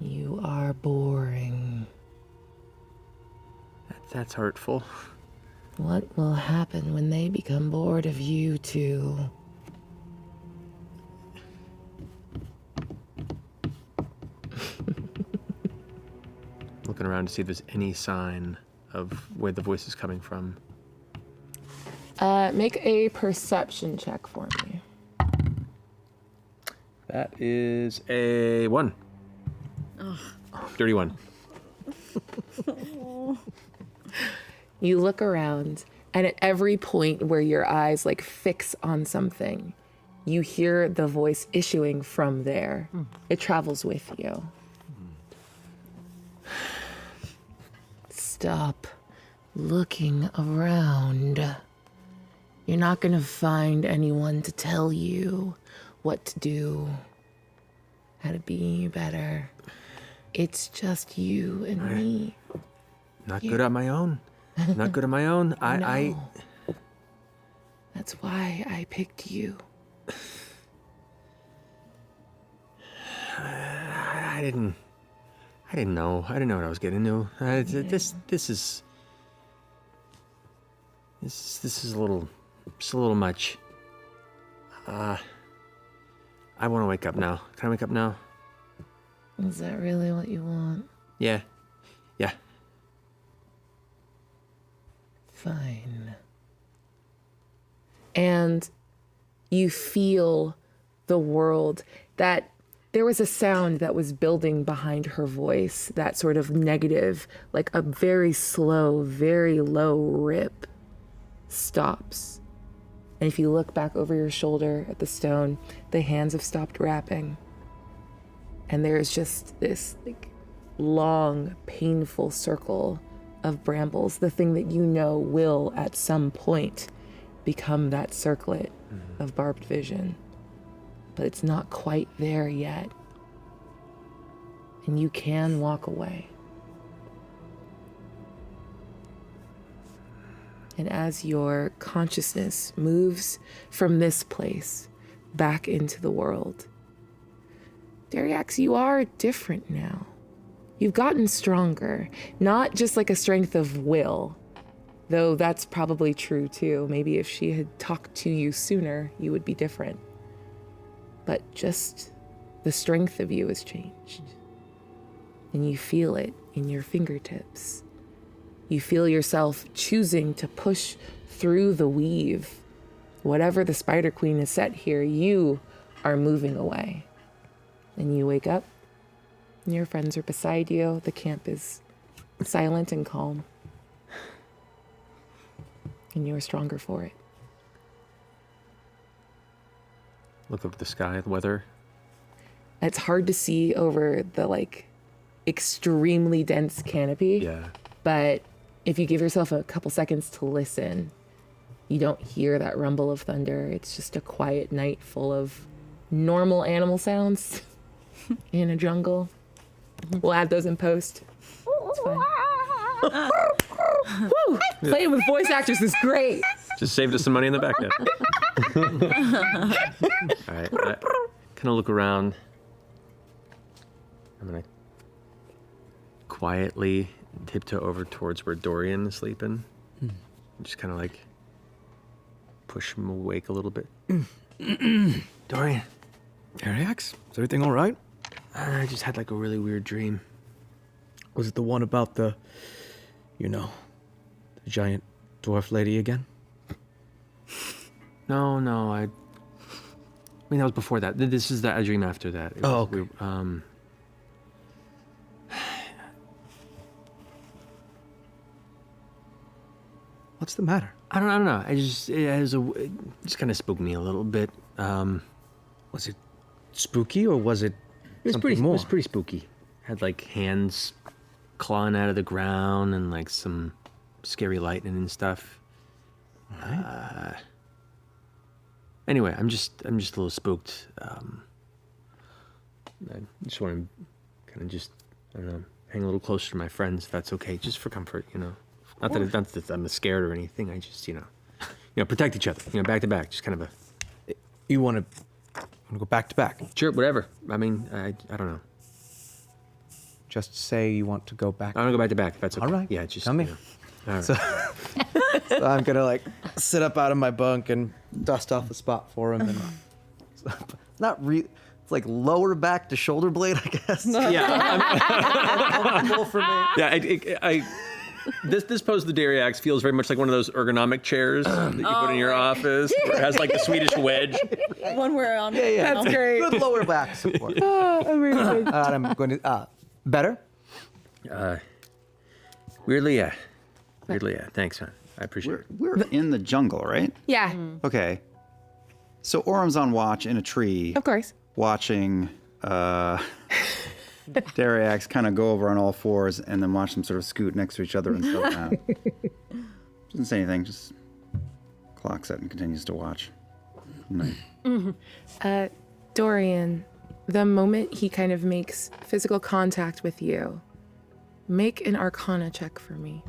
You are boring. That's hurtful. What will happen when they become bored of you two? Looking around to see if there's any sign of where the voice is coming from. Make a perception check for me. That is a 1. Ugh. 31. You look around, and at every point where your eyes like fix on something, you hear the voice issuing from there. It travels with you. Stop looking around. You're not gonna find anyone to tell you what to do, how to be better. It's just you and me. Not good on my own. Not good on my own. I That's why I picked you. I didn't know. I didn't know what I was getting into. This is a little much. I want to wake up now. Can I wake up now? Is that really what you want? Yeah. Fine. And you feel the world, that there was a sound that was building behind her voice, that sort of negative, like a very slow, very low rip stops. And if you look back over your shoulder at the stone, the hands have stopped wrapping. And there's just this like long, painful circle of brambles, the thing that you know will at some point become that circlet of barbed vision. But it's not quite there yet. And you can walk away. And as your consciousness moves from this place back into the world, Dariax, you are different now. You've gotten stronger, not just like a strength of will, though that's probably true too. Maybe if she had talked to you sooner, you would be different. But just the strength of you has changed. And you feel it in your fingertips. You feel yourself choosing to push through the weave. Whatever the Spider Queen has set here, you are moving away. And you wake up, and your friends are beside you. The camp is silent and calm. And you are stronger for it. Look up at the sky, the weather. It's hard to see over the like extremely dense canopy. Yeah. But if you give yourself a couple seconds to listen, you don't hear that rumble of thunder. It's just a quiet night full of normal animal sounds in a jungle. We'll add those in post. It's fine. Woo! Playing with voice actors is great. Just saved us some money in the back now. All right. I kind of look around. I'm gonna quietly tiptoe over towards where Dorian is sleeping. Just kind of like push him awake a little bit. Dorian. Dariax, is everything all right? I just had like a really weird dream. Was it the one about the giant dwarf lady again? No, I mean, that was before that. This is a dream after that. Okay. What's the matter? I don't know. It just kind of spooked me a little bit. Was it spooky or was it It more? was pretty spooky. Had like hands clawing out of the ground and like some scary lightning and stuff. Right. Anyway, I'm just a little spooked. I just want to kind of I don't know, hang a little closer to my friends if that's okay, just for comfort, you know. Not that I'm scared or anything. I just, protect each other, back to back, just kind of a You want to go back to back? Sure, whatever. I mean, I don't know. Just say you want to go back. I want to go back to back. If that's okay. All right. Yeah, just tell me. You know. All right. So I'm gonna like sit up out of my bunk and dust off the spot for him, and not re. It's like lower back to shoulder blade, I guess. Yeah. For me. Yeah. This pose of the Dariax feels very much like one of those ergonomic chairs that you put in your office. Where it has like the Swedish wedge. One where on. Yeah. That's great. Good lower back support. Amazing. I'm going to better. Weirdly, yeah. Thanks, man. I appreciate it. We're in the jungle, right? Yeah, Okay. So Orum's on watch in a tree, of course. watching Dariax kind of go over on all fours and then watch them sort of scoot next to each other and settle down. Doesn't say anything, just clocks it and continues to watch. Nice. Dorian, the moment he kind of makes physical contact with you, make an Arcana check for me.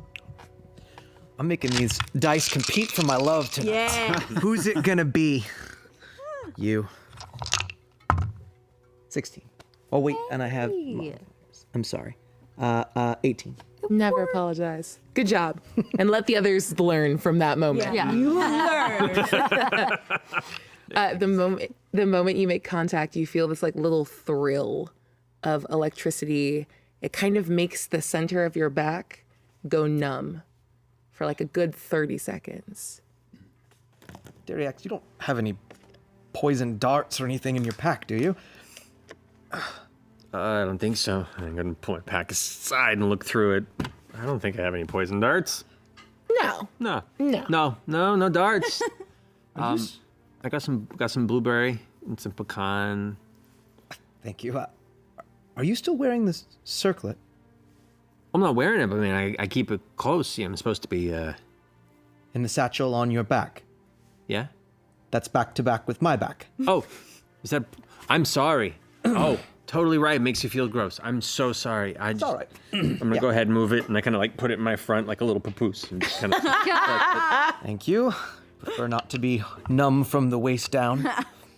I'm making these dice compete for my love tonight. Yeah. Who's it gonna be? You. 16. Oh wait, and I have. I'm sorry. 18. Never apologize. Good job. And let the others learn from that moment. Yeah. You learn. The moment you make contact, you feel this like little thrill of electricity. It kind of makes the center of your back go numb for like a good 30 seconds. Dariax, you don't have any poison darts or anything in your pack, do you? I don't think so. I'm gonna pull my pack aside and look through it. I don't think I have any poison darts. No. No darts. I got some blueberry and some pecan. Thank you. Are you still wearing this circlet? I'm not wearing it, but I mean, I keep it close. Yeah, I'm supposed to be. In the satchel on your back? Yeah. That's back to back with my back. Oh, is that? I'm sorry. Oh, totally right. It makes you feel gross. I'm so sorry. It's all right. I'm gonna go ahead and move it, and I kind of like put it in my front like a little papoose, and just kind of. Thank you. Prefer not to be numb from the waist down.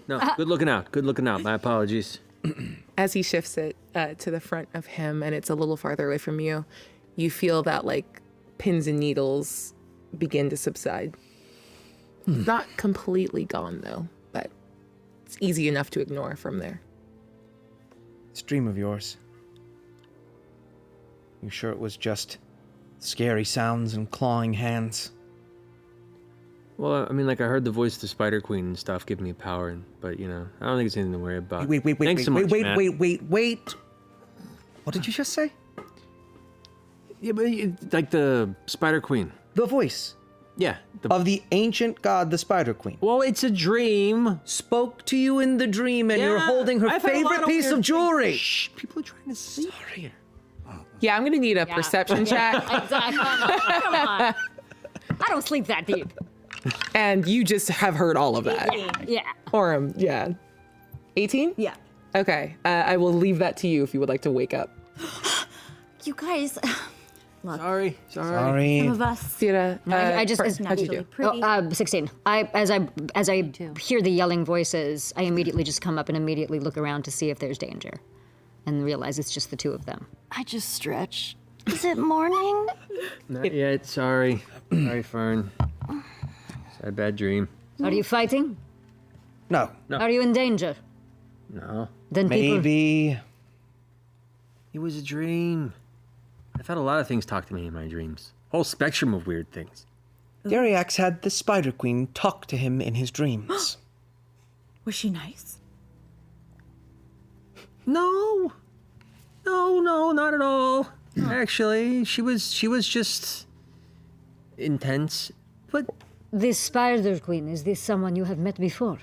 No, good looking out. Good looking out. My apologies. As he shifts it to the front of him and it's a little farther away from you, you feel that like pins and needles begin to subside. It's not completely gone though, but it's easy enough to ignore from there. This dream of yours. You sure it was just scary sounds and clawing hands? Well, I mean, like I heard the voice of the Spider Queen and stuff give me power, but you know, I don't think it's anything to worry about. Wait. Thanks so much, Matt. Wait. What did you just say? Yeah, but like the Spider Queen. The voice. Yeah. Of the ancient god, the Spider Queen. Well, it's a dream. Spoke to you in the dream and you're holding her I've had a lot favorite of piece weird of jewelry. Shh, people are trying to sleep here. Yeah, I'm gonna need a perception check. Exactly. Come on. I don't sleep that deep. And you just have heard all of that. Yeah. Orem, yeah. 18? Yeah. Okay, I will leave that to you if you would like to wake up. You guys. Look, Sorry. some of us. Sierra, I just how'd you naturally do? pretty. 16. As I hear the yelling voices, I immediately just come up and immediately look around to see if there's danger, and realize it's just the two of them. I just stretch. Is it morning? Not yet. Sorry, Fern. It's a bad dream. Are you fighting? No. Are you in danger? No. Then people. Maybe. It was a dream. I've had a lot of things talk to me in my dreams. Whole spectrum of weird things. Dariax had the Spider Queen talk to him in his dreams. Was she nice? No, not at all. Actually, she was just intense. But This Spider Queen, is this someone you have met before?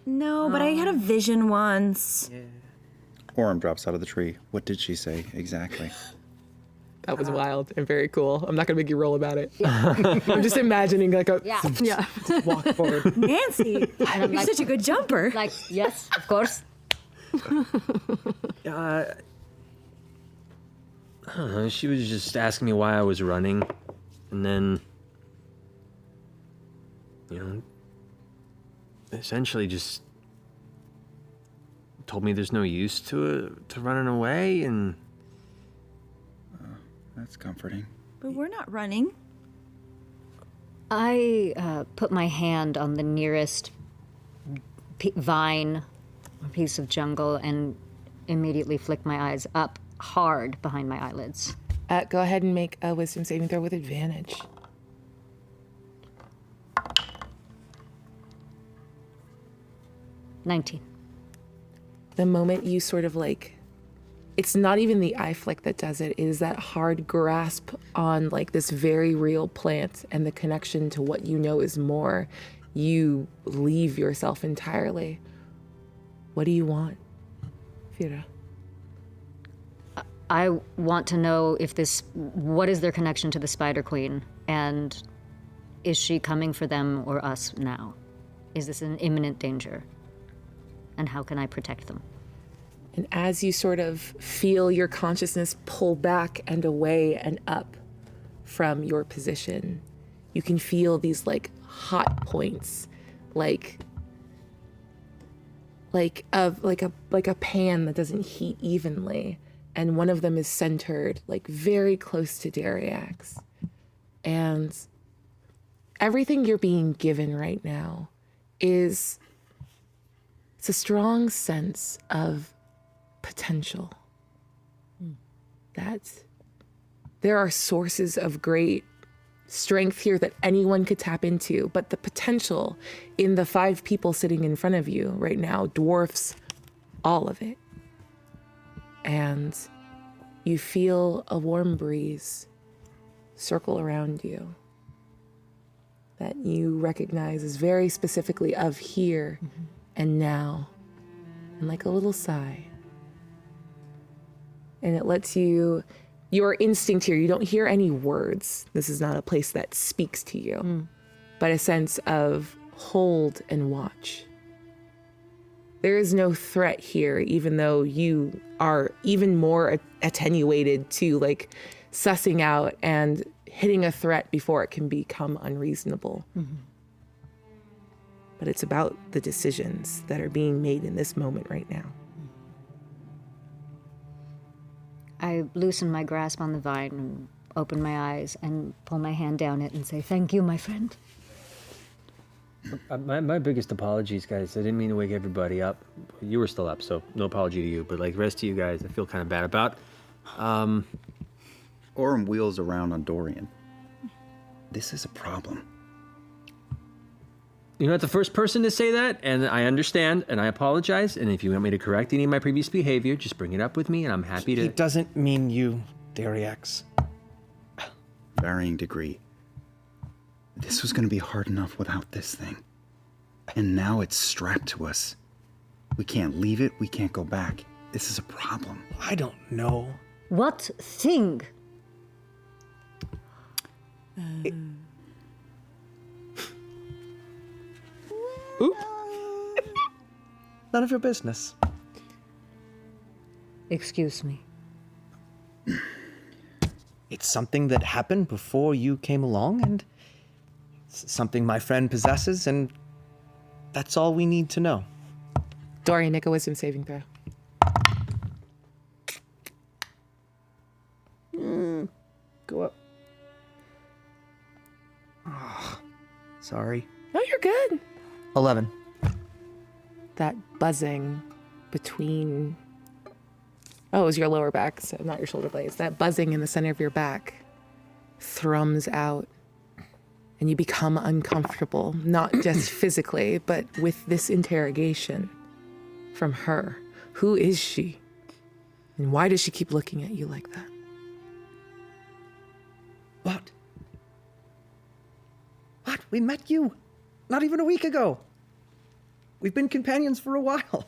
No, but I had a vision once. Orem drops out of the tree. What did she say exactly? That was wild and very cool. I'm not gonna make you roll about it. I'm just imagining like a Yeah. walk forward. Nancy, you're such a good jumper. Like, yes, of course. I don't know. She was just asking me why I was running, and then, essentially just told me there's no use to running away, and That's comforting. But we're not running. I put my hand on the nearest vine or piece of jungle and immediately flick my eyes up hard behind my eyelids. Go ahead and make a wisdom saving throw with advantage. 19. The moment you sort of like, it's not even the eye flick that does it, it is that hard grasp on like this very real plant and the connection to what you know is more. You leave yourself entirely. What do you want, Fira? I want to know if what is their connection to the Spider Queen, and is she coming for them or us now? Is this an imminent danger? And how can I protect them? And as you sort of feel your consciousness pull back and away and up from your position, you can feel these like hot points, like a pan that doesn't heat evenly. And one of them is centered like very close to Dariax. And everything you're being given right now it's a strong sense of potential. That there are sources of great strength here that anyone could tap into, but the potential in the 5 people sitting in front of you right now dwarfs all of it. And you feel a warm breeze circle around you that you recognize as very specifically of here and now, and like a little sigh. And it lets you, your instinct here, you don't hear any words. This is not a place that speaks to you, but a sense of hold and watch. There is no threat here, even though you are even more attenuated to like sussing out and hitting a threat before it can become unreasonable. But it's about the decisions that are being made in this moment right now. I loosen my grasp on the vine and open my eyes and pull my hand down it and say, "Thank you, my friend." My biggest apologies, guys. I didn't mean to wake everybody up. You were still up, so no apology to you. But like the rest of you guys, I feel kind of bad about. Orem wheels around on Dorian. This is a problem. You're not the first person to say that, and I understand, and I apologize. And if you want me to correct any of my previous behavior, just bring it up with me, and I'm happy to. He doesn't mean you, Dariax. Varying degree. This was going to be hard enough without this thing. And now it's strapped to us. We can't leave it. We can't go back. This is a problem. I don't know. What thing? Oop. None of your business. Excuse me. It's something that happened before you came along, and it's something my friend possesses, and that's all we need to know. Dorian, make a wisdom saving throw. Go up. Oh, sorry. No, you're good. 11. That buzzing between, it was your lower back, so not your shoulder blades. That buzzing in the center of your back thrums out, and you become uncomfortable, not just physically, but with this interrogation from her. Who is she? And why does she keep looking at you like that? What? What? We met you not even a week ago. We've been companions for a while.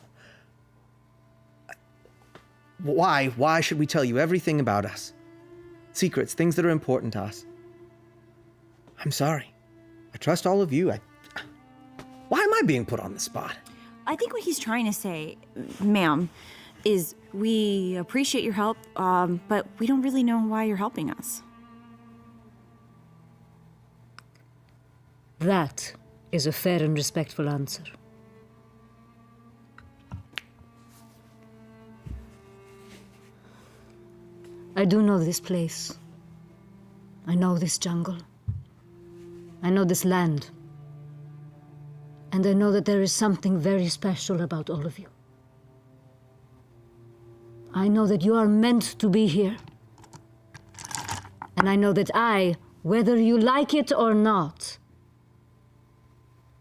Why? Why should we tell you everything about us? Secrets, things that are important to us. I'm sorry. I trust all of you. Why am I being put on the spot? I think what he's trying to say, ma'am, is we appreciate your help, but we don't really know why you're helping us. That is a fair and respectful answer. I do know this place. I know this jungle. I know this land. And I know that there is something very special about all of you. I know that you are meant to be here. And I know that I, whether you like it or not,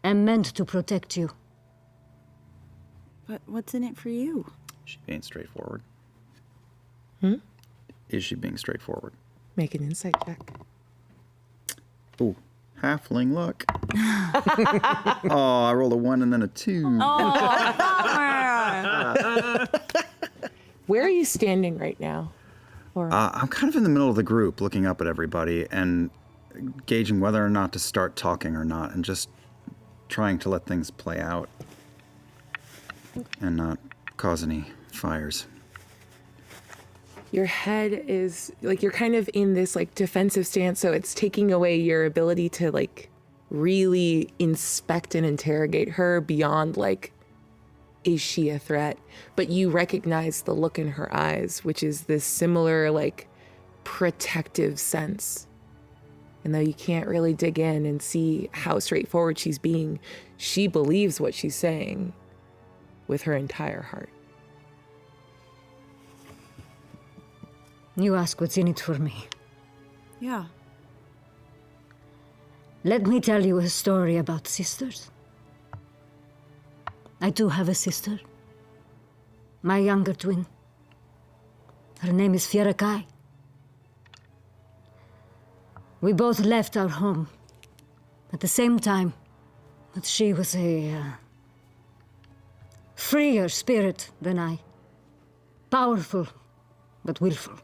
am meant to protect you. But what's in it for you? Is she being straightforward? Hmm? Is she being straightforward? Make an insight check. Ooh, halfling luck. Oh, I rolled a 1 and then a 2. Where are you standing right now? Or I'm kind of in the middle of the group, looking up at everybody and gauging whether or not to start talking or not, and just trying to let things play out and not cause any fires. your head is like, you're kind of in this like defensive stance, so it's taking away your ability to like really inspect and interrogate her beyond like, is she a threat? But you recognize the look in her eyes, which is this similar like protective sense. And though you can't really dig in and see how straightforward she's being, she believes what she's saying with her entire heart. You ask what's in it for me. Yeah. Let me tell you a story about sisters. I too have a sister. My younger twin. Her name is Fiera Kai. We both left our home at the same time, but she was a freer spirit than I. Powerful, but willful.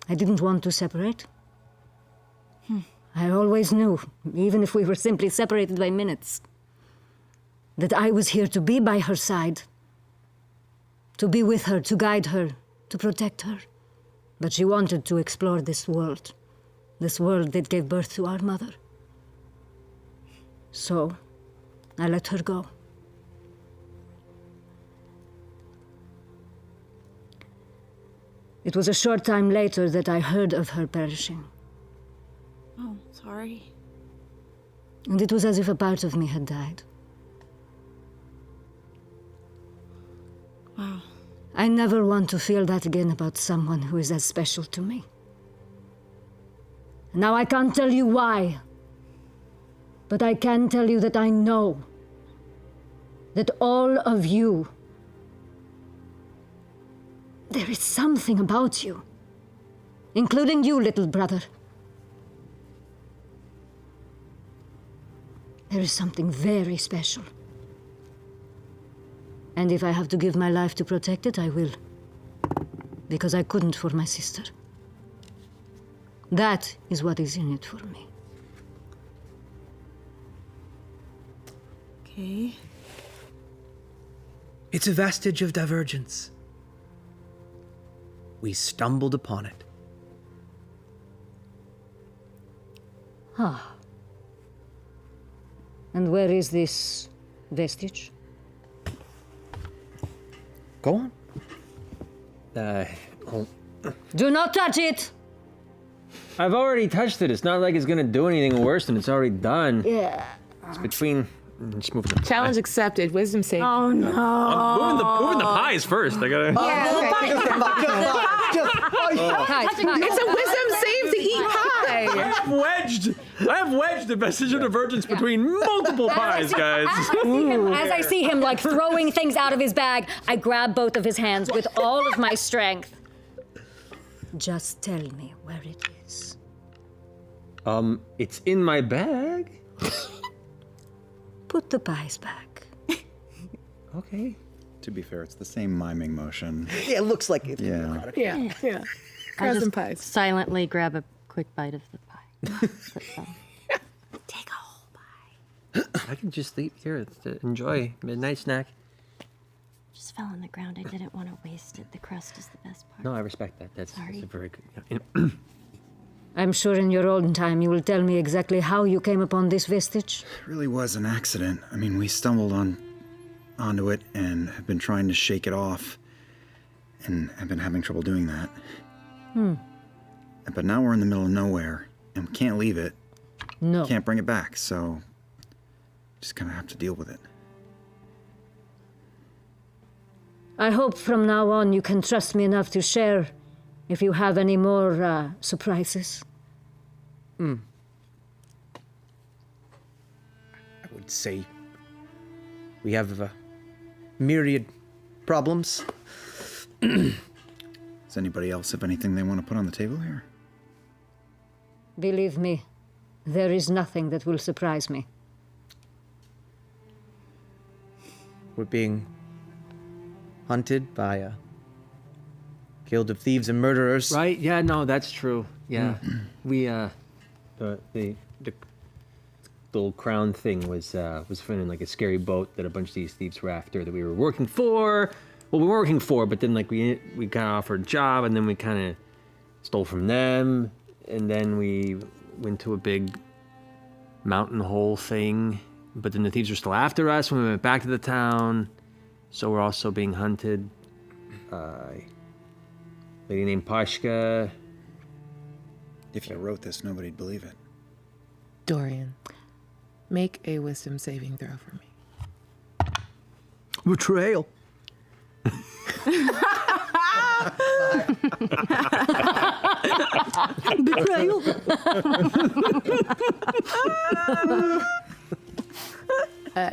I didn't want to separate. I always knew, even if we were simply separated by minutes, that I was here to be by her side, to be with her, to guide her, to protect her. But she wanted to explore this world that gave birth to our mother. So, I let her go. It was a short time later that I heard of her perishing. Oh, sorry. And it was as if a part of me had died. Wow. I never want to feel that again about someone who is as special to me. Now I can't tell you why, but I can tell you that I know that all of you, there is something about you, including you, little brother. There is something very special. And if I have to give my life to protect it, I will. Because I couldn't for my sister. That is what is in it for me. Okay. It's a vestige of divergence. We stumbled upon it. Ah. And where is this vestige? Go on. Do not touch it! I've already touched it. It's not like it's gonna do anything worse than it's already done. Yeah. It's between. Just moving the Challenge accepted. Wisdom save. Oh no. I'm moving the pies first. I gotta. It's a wisdom save to eat pie. I have wedged the vestige of divergence between multiple pies, guys. As I see him like throwing things out of his bag, I grab both of his hands with all of my strength. Just tell me where it is. It's in my bag. Put the pies back. Okay. To be fair, it's the same miming motion. Yeah, it looks like it. Yeah. Yeah. I Frozen just pies. silently grab a quick bite of the pie. Take a whole bite. I can just leave here to enjoy midnight snack. Just fell on the ground. I didn't want to waste it. The crust is the best part. No, I respect that. That's Sorry. a very good. Yeah. I'm sure in your own time you will tell me exactly how you came upon this vestige. It really was an accident. I mean, we stumbled onto it and have been trying to shake it off. and I've been having trouble doing that. But now we're in the middle of nowhere, and we can't leave it. No. Can't bring it back, so just kind of have to deal with it. I hope from now on you can trust me enough to share if you have any more surprises. I would say we have a myriad problems. Does anybody else have anything they want to put on the table here? Believe me, there is nothing that will surprise me. We're being hunted by a guild of thieves and murderers. Right? Yeah, no, that's true. Yeah. We, the little crown thing was found in like a scary boat that a bunch of these thieves were after that we were working for. Well, we were working for, but then like we got offered a job and then we kind of stole from them. And then we went to a big mountain hole thing. But then the thieves were still after us when we went back to the town. So we're also being hunted. Lady named Pashka. If you wrote this, nobody'd believe it. Dorian, make a wisdom saving throw for me. Betrayal. Betrayal.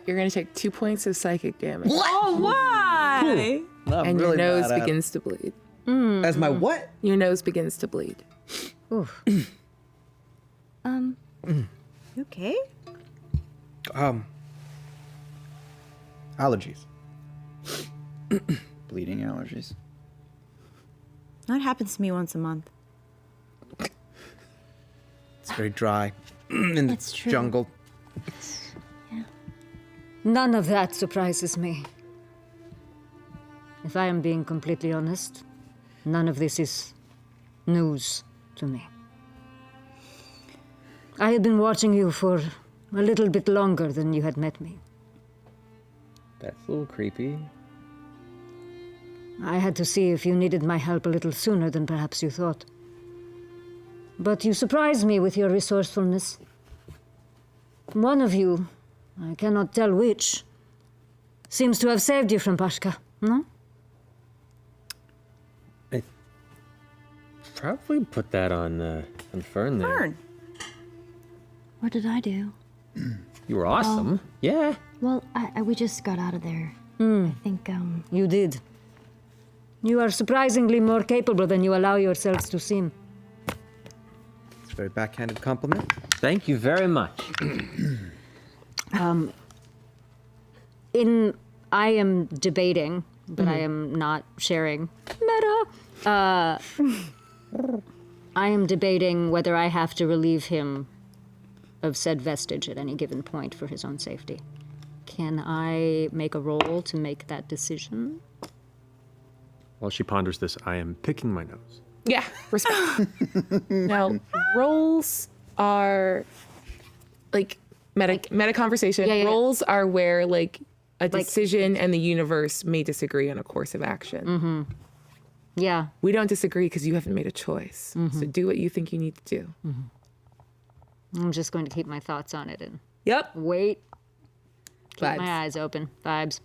You're going to take 2 points of psychic damage. Oh, why? And your nose begins to bleed. As my what? Your nose begins to bleed. Oof. You okay? Allergies. Bleeding allergies. That happens to me once a month. It's very dry in the It's true. jungle. None of that surprises me. If I am being completely honest, none of this is news to me. I had been watching you for a little bit longer than you had met me. That's a little creepy. I had to see if you needed my help a little sooner than perhaps you thought. But you surprised me with your resourcefulness. One of you, I cannot tell which, seems to have saved you from Pashka, no? I probably put that on Fern there. Fern. What did I do? You were awesome. Yeah. Well, we just got out of there. I think, You did. You are surprisingly more capable than you allow yourselves to seem. It's a very backhanded compliment. Thank you very much. I am debating, but I am not sharing. Meta. I am debating whether I have to relieve him of said vestige at any given point for his own safety. Can I make a roll to make that decision? While she ponders this, I am picking my nose. Yeah, respect. Now, rolls are like meta conversation. Yeah. Rolls are where like a decision and the universe may disagree on a course of action. Yeah. We don't disagree because you haven't made a choice. So do what you think you need to do. I'm just going to keep my thoughts on it and Yep. wait. Keep Vibes. my eyes open. Vibes.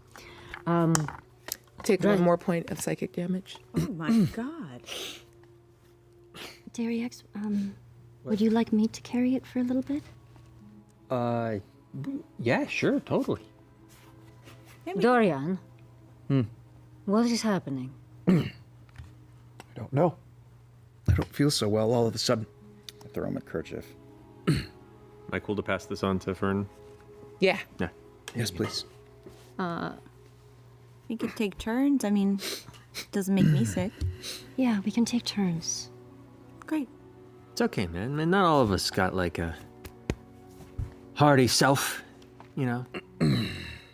Take one more point of psychic damage. Oh my god. Dariex, would you like me to carry it for a little bit? Yeah, sure, totally. Dorian. What is happening? I don't know. I don't feel so well all of a sudden. I throw him a kerchief. Am I cool to pass this on to Fern? Yeah. Yeah. Yes, please. We could take turns. I mean, it doesn't make me sick. Yeah, we can take turns. Great. It's okay, man. Not all of us got like a hardy self, you know? I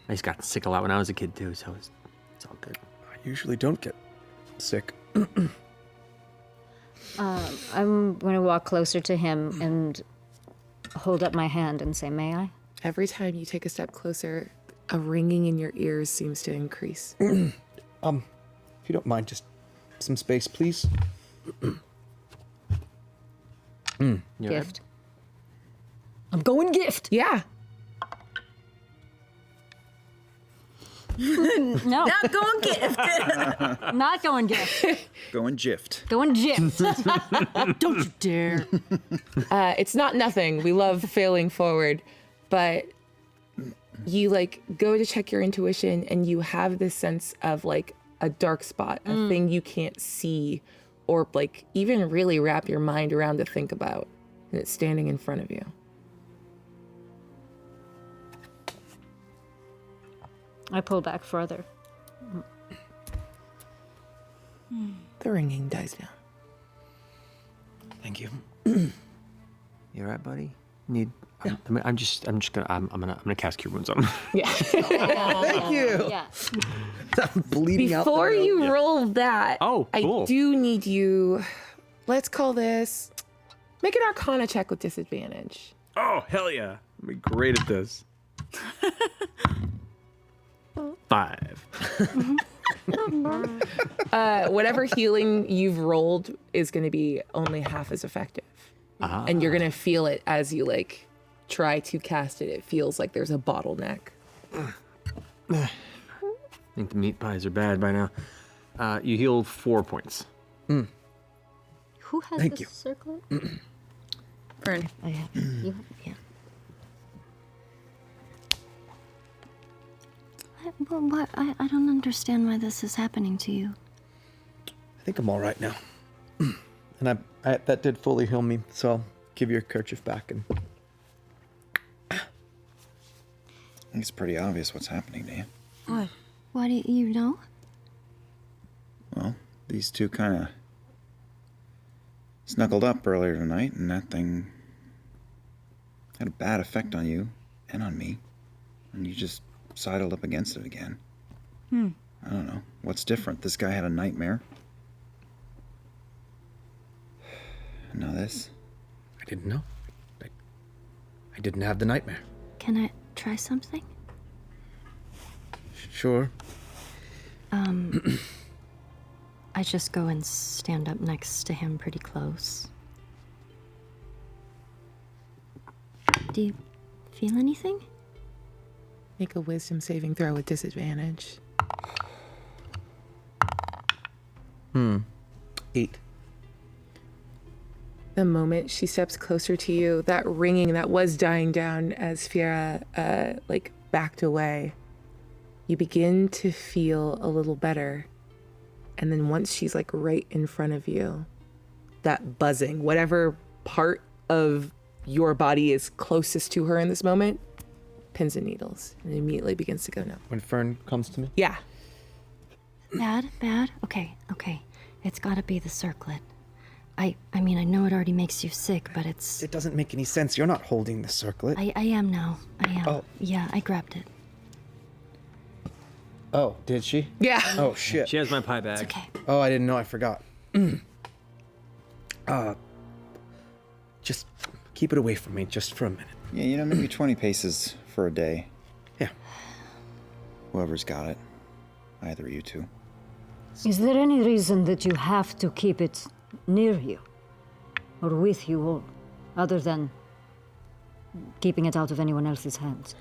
just got sick a lot when I was a kid too, so it's all good. I usually don't get sick. I'm going to walk closer to him and hold up my hand and say, may I? Every time you take a step closer, a ringing in your ears seems to increase. If you don't mind just some space, please. Gift. I'm going gift. Yeah. No, Not going gift. not going gift. Going jiffed. Going gift. Don't you dare. It's not nothing. We love failing forward, but you like go to check your intuition and you have this sense of like a dark spot, a thing you can't see or like even really wrap your mind around to think about. And it's standing in front of you. I pull back further. The ringing dies down. Thank you. You all right, buddy? I'm gonna cast Cure Wounds on him. Yeah. Thank you. Yeah. I'm bleeding out. Before you roll that, Oh, cool. I do need you, let's call this, make an Arcana check with disadvantage. Oh, hell yeah. I'm great at this. 5. Whatever healing you've rolled is going to be only half as effective. And you're going to feel it as you like try to cast it. It feels like there's a bottleneck. I think the meat pies are bad by now. You healed 4 points. Who has Thank this you. circlet? Fern. I have. You, yeah. I don't understand why this is happening to you. I think I'm all right now. And I that did fully heal me, so I'll give your kerchief back and. I think it's pretty obvious what's happening to you. What? Why do you know? Well, these two kind of snuggled up earlier tonight, and that thing had a bad effect on you and on me. And you just sidled up against it again. I don't know. What's different? This guy had a nightmare. And now this. I didn't know. I didn't have the nightmare. Can I try something? Sure. I just go and stand up next to him pretty close. Do you feel anything? Make a wisdom saving throw with disadvantage. 8. The moment she steps closer to you, that ringing that was dying down as Fiera like backed away, you begin to feel a little better. And then once she's like right in front of you, that buzzing, whatever part of your body is closest to her in this moment, pins and needles, and immediately begins to go numb. When Fern comes to me. Yeah. Bad? Okay. It's gotta be the circlet. I mean, I know it already makes you sick, but it's... It doesn't make any sense. You're not holding the circlet. I am now. I am. Oh. Yeah, I grabbed it. Oh, did she? Yeah. Oh, shit. She has my pie bag. Okay. Oh, I didn't know. I forgot. Just keep it away from me just for a minute. Yeah, you know, maybe 20 paces for a day. Yeah. Whoever's got it. Either of you two. Is there any reason that you have to keep it near you or with you, or other than keeping it out of anyone else's hands?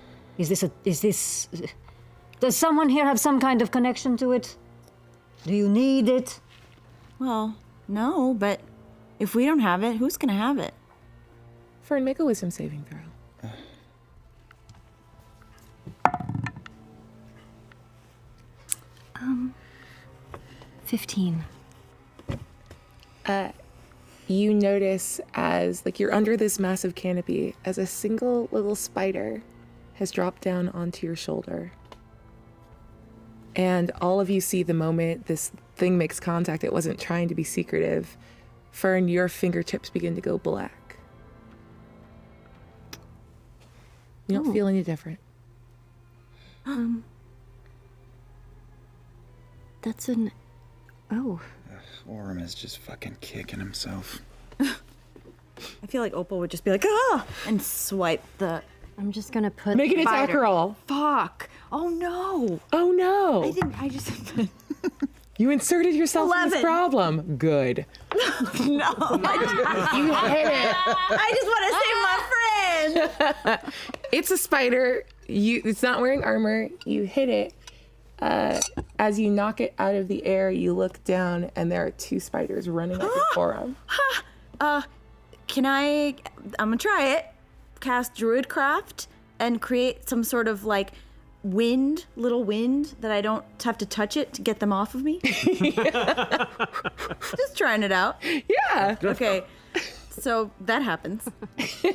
Does someone here have some kind of connection to it? Do you need it? Well, no, but if we don't have it, who's gonna have it? Fern, make a wisdom saving throw. 15. You notice as like you're under this massive canopy as a single little spider has dropped down onto your shoulder. And all of you see the moment this thing makes contact, it wasn't trying to be secretive. Fern, your fingertips begin to go black. You don't feel any different. That's an... Oh. Orm is just fucking kicking himself. I feel like Opal would just be like, ah, and swipe the... I'm just gonna put... Make an attack roll. Fuck. Oh no. Oh no. I just... You inserted yourself in this 11. problem. Good. No. You hit it. I just want to save my friend. It's a spider. It's not wearing armor. You hit it. As you knock it out of the air, you look down, and there are 2 spiders running at your forearm. Can I'm gonna try it. Cast Druidcraft and create some sort of like little wind that I don't have to touch it to get them off of me. Just trying it out. Yeah. Okay. So that happens. And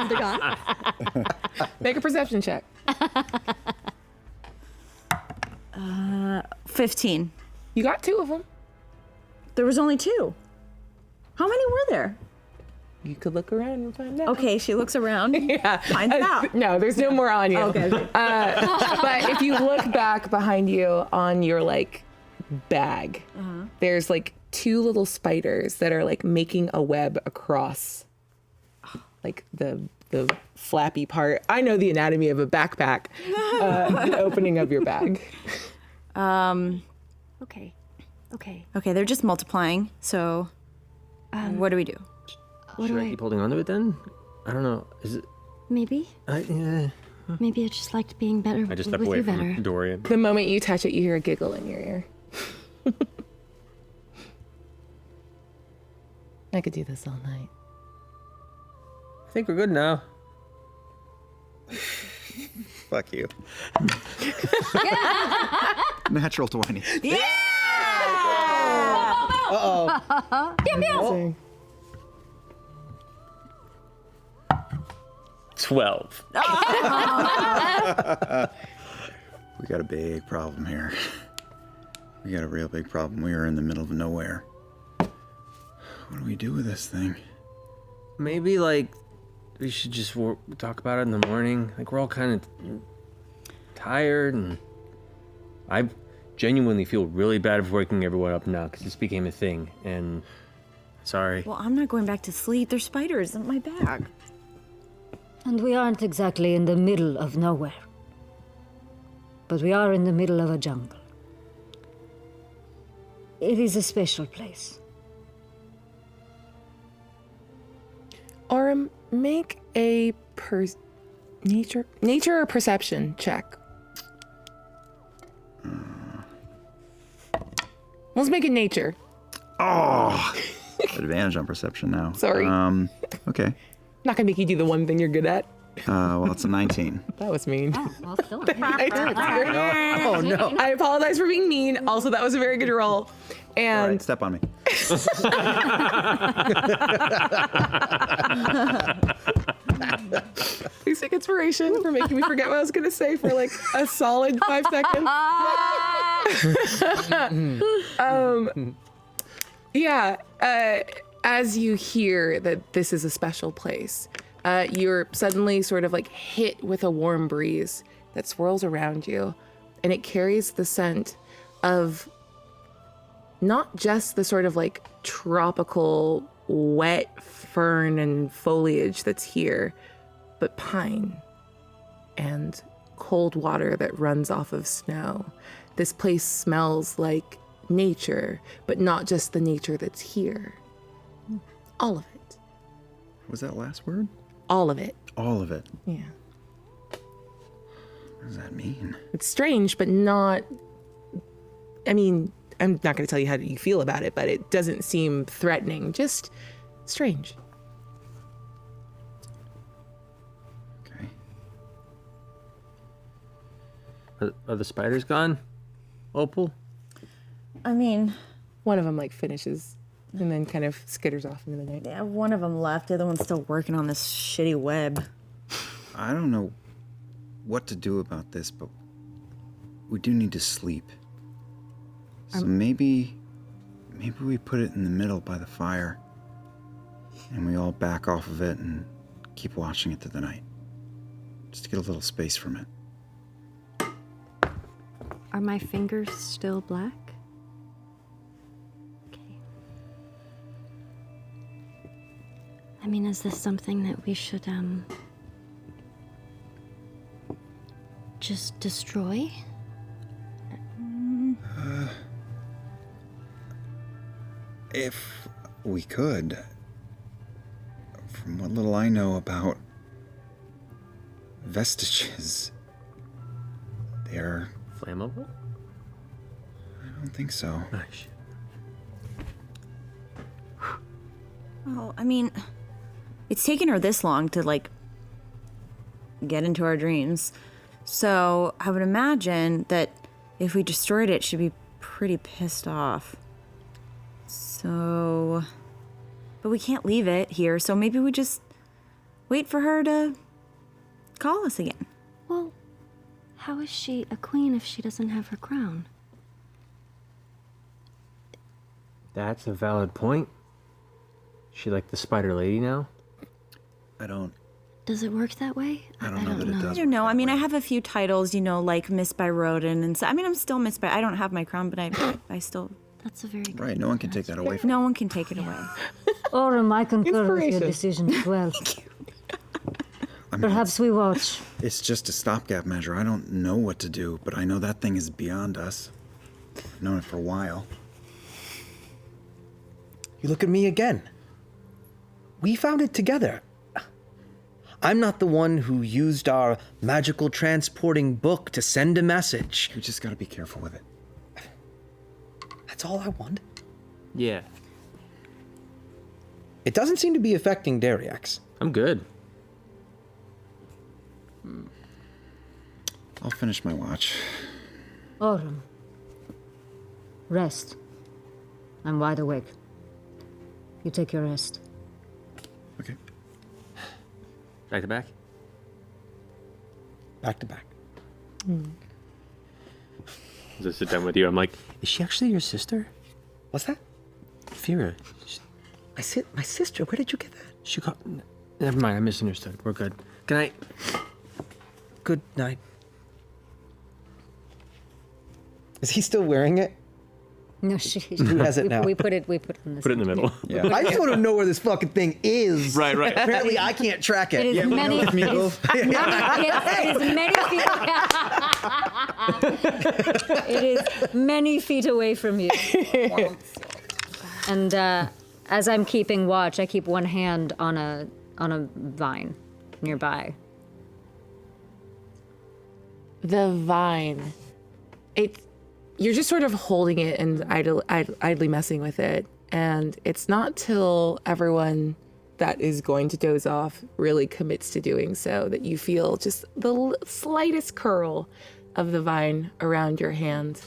they're gone. Make a perception check. 15. You got 2 of them. There was only 2. How many were there? You could look around and find out. Okay, she looks around. Yeah. Finds out. No, there's no more on you. Okay. But if you look back behind you on your like bag, there's like 2 little spiders that are like making a web across like the flappy part. I know the anatomy of a backpack. The opening of your bag. Okay. Okay, they're just multiplying. So what do we do? Should I keep holding on to it then? I don't know. Is it? Maybe. Maybe I just liked being better I just with step away you from better. Dorian. The moment you touch it, you hear a giggle in your ear. I could do this all night. I think we're good now. Fuck you. Natural 20. Yeah! Uh-oh. Amazing. 12. We got a big problem here. We got a real big problem. We are in the middle of nowhere. What do we do with this thing? Maybe like we should just talk about it in the morning. Like we're all kind of tired, and I genuinely feel really bad for waking everyone up now because this became a thing. And sorry. Well, I'm not going back to sleep. There's spiders in my bag. And we aren't exactly in the middle of nowhere. But we are in the middle of a jungle. It is a special place. Aurum, make a nature or perception check. Let's make it nature. Oh! Advantage on perception now. Sorry. Okay. Not gonna make you do the one thing you're good at. Well, it's a 19. That was mean. Oh, well, still. Oh, no. I apologize for being mean. Also, that was a very good roll. All And right, step on me. please take inspiration for making me forget what I was gonna say for like a solid 5 seconds. As you hear that this is a special place, you're suddenly sort of like hit with a warm breeze that swirls around you, and it carries the scent of not just the sort of like tropical wet fern and foliage that's here, but pine and cold water that runs off of snow. This place smells like nature, but not just the nature that's here. All of it. What was that last word? All of it. All of it. Yeah. What does that mean? It's strange, but not... I mean, I'm not going to tell you how you feel about it, but it doesn't seem threatening. Just strange. Okay. Are the spiders gone? Opal? I mean, One of them like finishes and then kind of skitters off into the night. yeah, one of them left. The other one's still working on this shitty web. I don't know what to do about this, but we do need to sleep. So maybe we put it in the middle by the fire, and we all back off of it and keep watching it through the night. Just to get a little space from it. Are my fingers still black? Okay. I mean, is this something that we should, just destroy? If we could. From what little I know about vestiges, they're... Flammable? I don't think so. Nice. Well, I mean, it's taken her this long to, like, get into our dreams. So I would imagine that if we destroyed it, she'd be pretty pissed off. So... But we can't leave it here, so maybe we just wait for her to call us again. Well, how is she a queen if she doesn't have her crown? That's a valid point. She like the spider lady now? I don't... Does it work that way? I don't know that it does. I don't know. I mean, I have a few titles, you know, like Miss by Rodin, and so, I mean, I'm still Miss by... I don't have my crown, but I still... That's a very good Right, no one can take that away from No one can take it away. Orem, I concur with your decision as well. I mean, Perhaps we watch. It's just a stopgap measure. I don't know what to do, but I know that thing is beyond us. I've known it for a while. You look at me again. We found it together. I'm not the one who used our magical transporting book to send a message. You just gotta be careful with it. That's all I want. Yeah. It doesn't seem to be affecting Dariax. I'm good. I'll finish my watch. Orem. Rest. I'm wide awake. You take your rest. Okay. Back to back? Back to back. As I sit down with you, I'm like, is she actually your sister? What's that? Fira. My sister? Where did you get that? She got... Never mind, I misunderstood. We're good. Good night. Good night. Is he still wearing it? No, she. Who has it now? We put it in this. Put it in the middle. Yeah. I just want to know where this fucking thing is. Right. Apparently, I can't track it. It is many. It is many feet away from you. And as I'm keeping watch, I keep one hand on a vine nearby. The vine. You're just sort of holding it and idly messing with it. And it's not till everyone that is going to doze off really commits to doing so that you feel just the slightest curl of the vine around your hand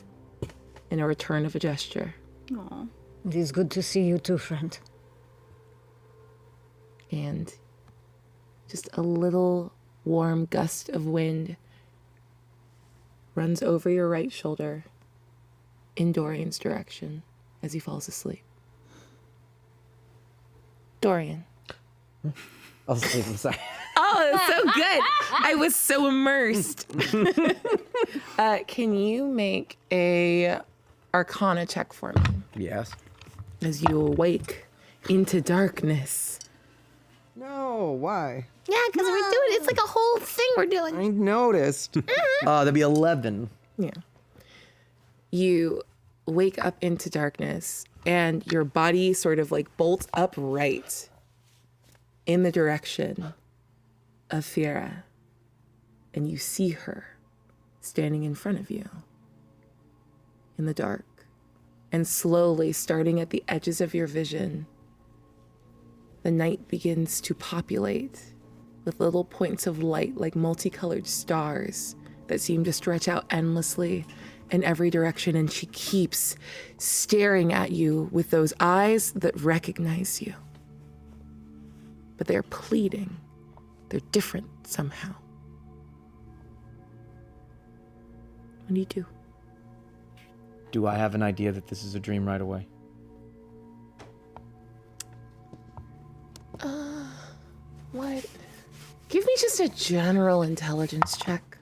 in a return of a gesture. Aww. It is good to see you too, friend. And just a little warm gust of wind runs over your right shoulder in Dorian's direction as he falls asleep. Dorian. I'll sleep. I'm sorry. Oh, that's so good. I was so immersed. Can you make a Arcana check for me Yes. as you awake into darkness? No, why? Yeah, because we're doing it's like a whole thing we're doing. I noticed. That'd be 11. Yeah. You wake up into darkness and your body sort of like bolts upright in the direction of Fira. And you see her standing in front of you in the dark. And slowly, starting at the edges of your vision, the night begins to populate with little points of light like multicolored stars that seem to stretch out endlessly in every direction, and she keeps staring at you with those eyes that recognize you. But they're pleading. They're different somehow. What do you do? Do I have an idea that this is a dream right away? What? Give me just a general intelligence check.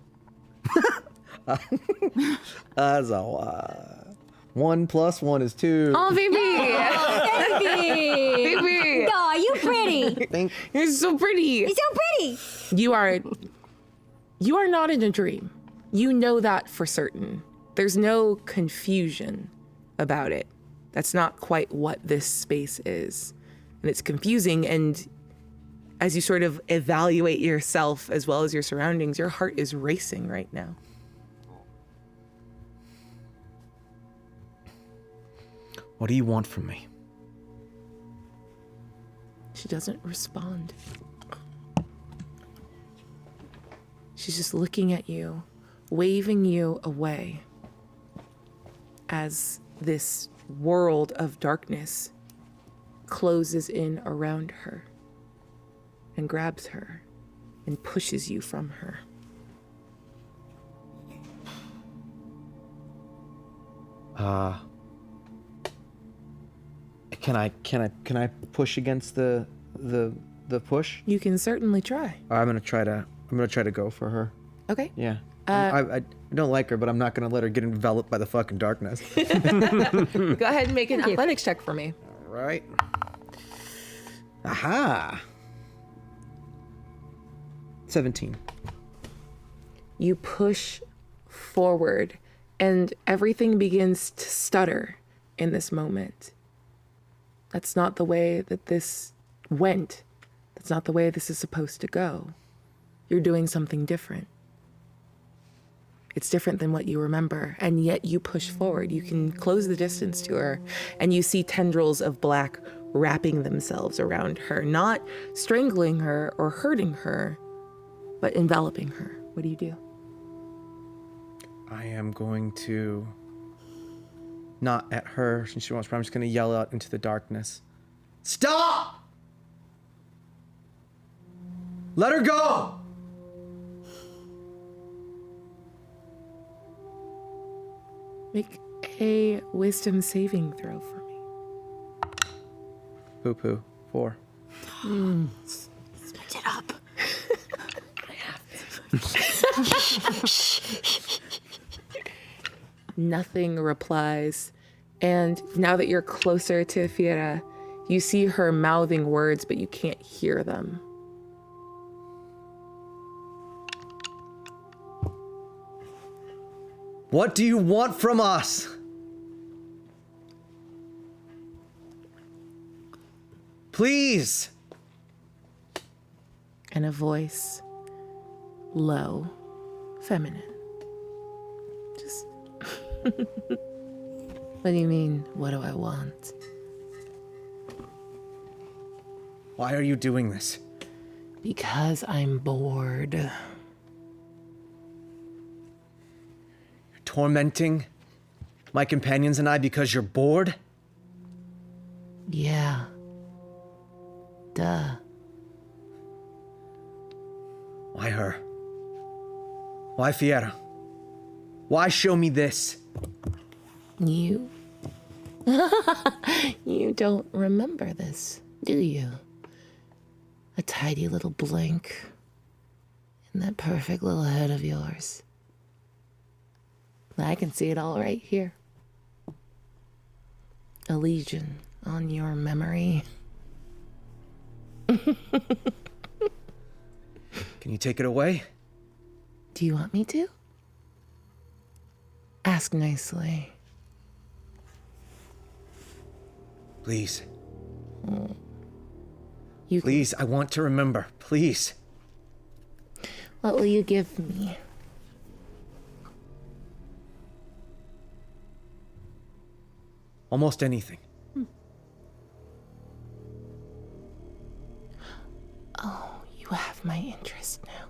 That's a 1 + 1 is 2. Oh, baby! Baby! Baby! Oh, you pretty. You're so pretty. You're so pretty. You are not in a dream. You know that for certain. There's no confusion about it. That's not quite what this space is. And it's confusing. And as you sort of evaluate yourself as well as your surroundings, your heart is racing right now. What do you want from me? She doesn't respond. She's just looking at you, waving you away as this world of darkness closes in around her and grabs her and pushes you from her. Can I push against the push? You can certainly try. I'm gonna try to go for her. Okay. Yeah. I don't like her, but I'm not gonna let her get enveloped by the fucking darkness. Go ahead and make an athletics check for me. All right. Aha. 17. You push forward and everything begins to stutter in this moment. That's not the way that this went. That's not the way this is supposed to go. You're doing something different. It's different than what you remember, and yet you push forward. You can close the distance to her, and you see tendrils of black wrapping themselves around her, not strangling her or hurting her, but enveloping her. What do you do? I am going to, not at her since she wants, but I'm just going to yell out into the darkness. Stop! Let her go! Make a wisdom saving throw for me. Poo-poo. 4. Switch it up. Nothing replies. And now that you're closer to Fiera, you see her mouthing words, but you can't hear them. What do you want from us? Please. And a voice, low, feminine. Just, what do you mean, what do I want? Why are you doing this? Because I'm bored. You're tormenting my companions and I because you're bored? Yeah. Duh. Why her? Why Fiera? Why show me this? You? You don't remember this, do you? A tidy little blank in that perfect little head of yours. I can see it all right here. A legion on your memory. Can you take it away? Do you want me to? Ask nicely. Please. You Please, I want to remember. Please. What will you give me? Almost anything. Oh, you have my interest now.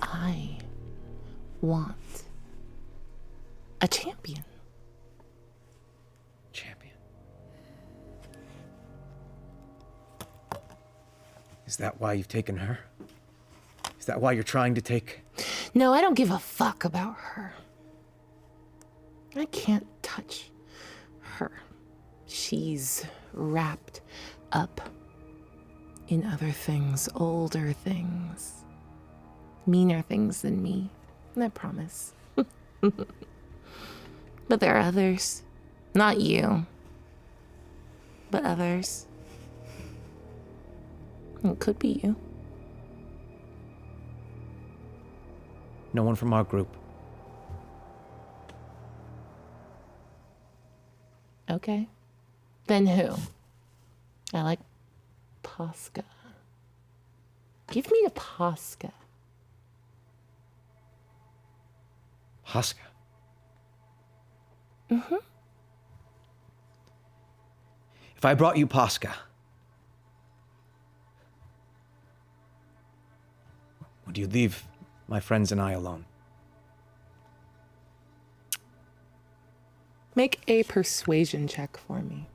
I want a champion. Champion. Is that why you've taken her? Is that why you're trying to take... No, I don't give a fuck about her. I can't touch her. She's wrapped up in other things, older things, meaner things than me, I promise. But there are others. Not you, but others. It could be you. No one from our group. Okay. Then who? I like Posca. Give me a Posca. Posca. Mm-hmm. If I brought you Posca, would you leave my friends and I alone? Make a persuasion check for me.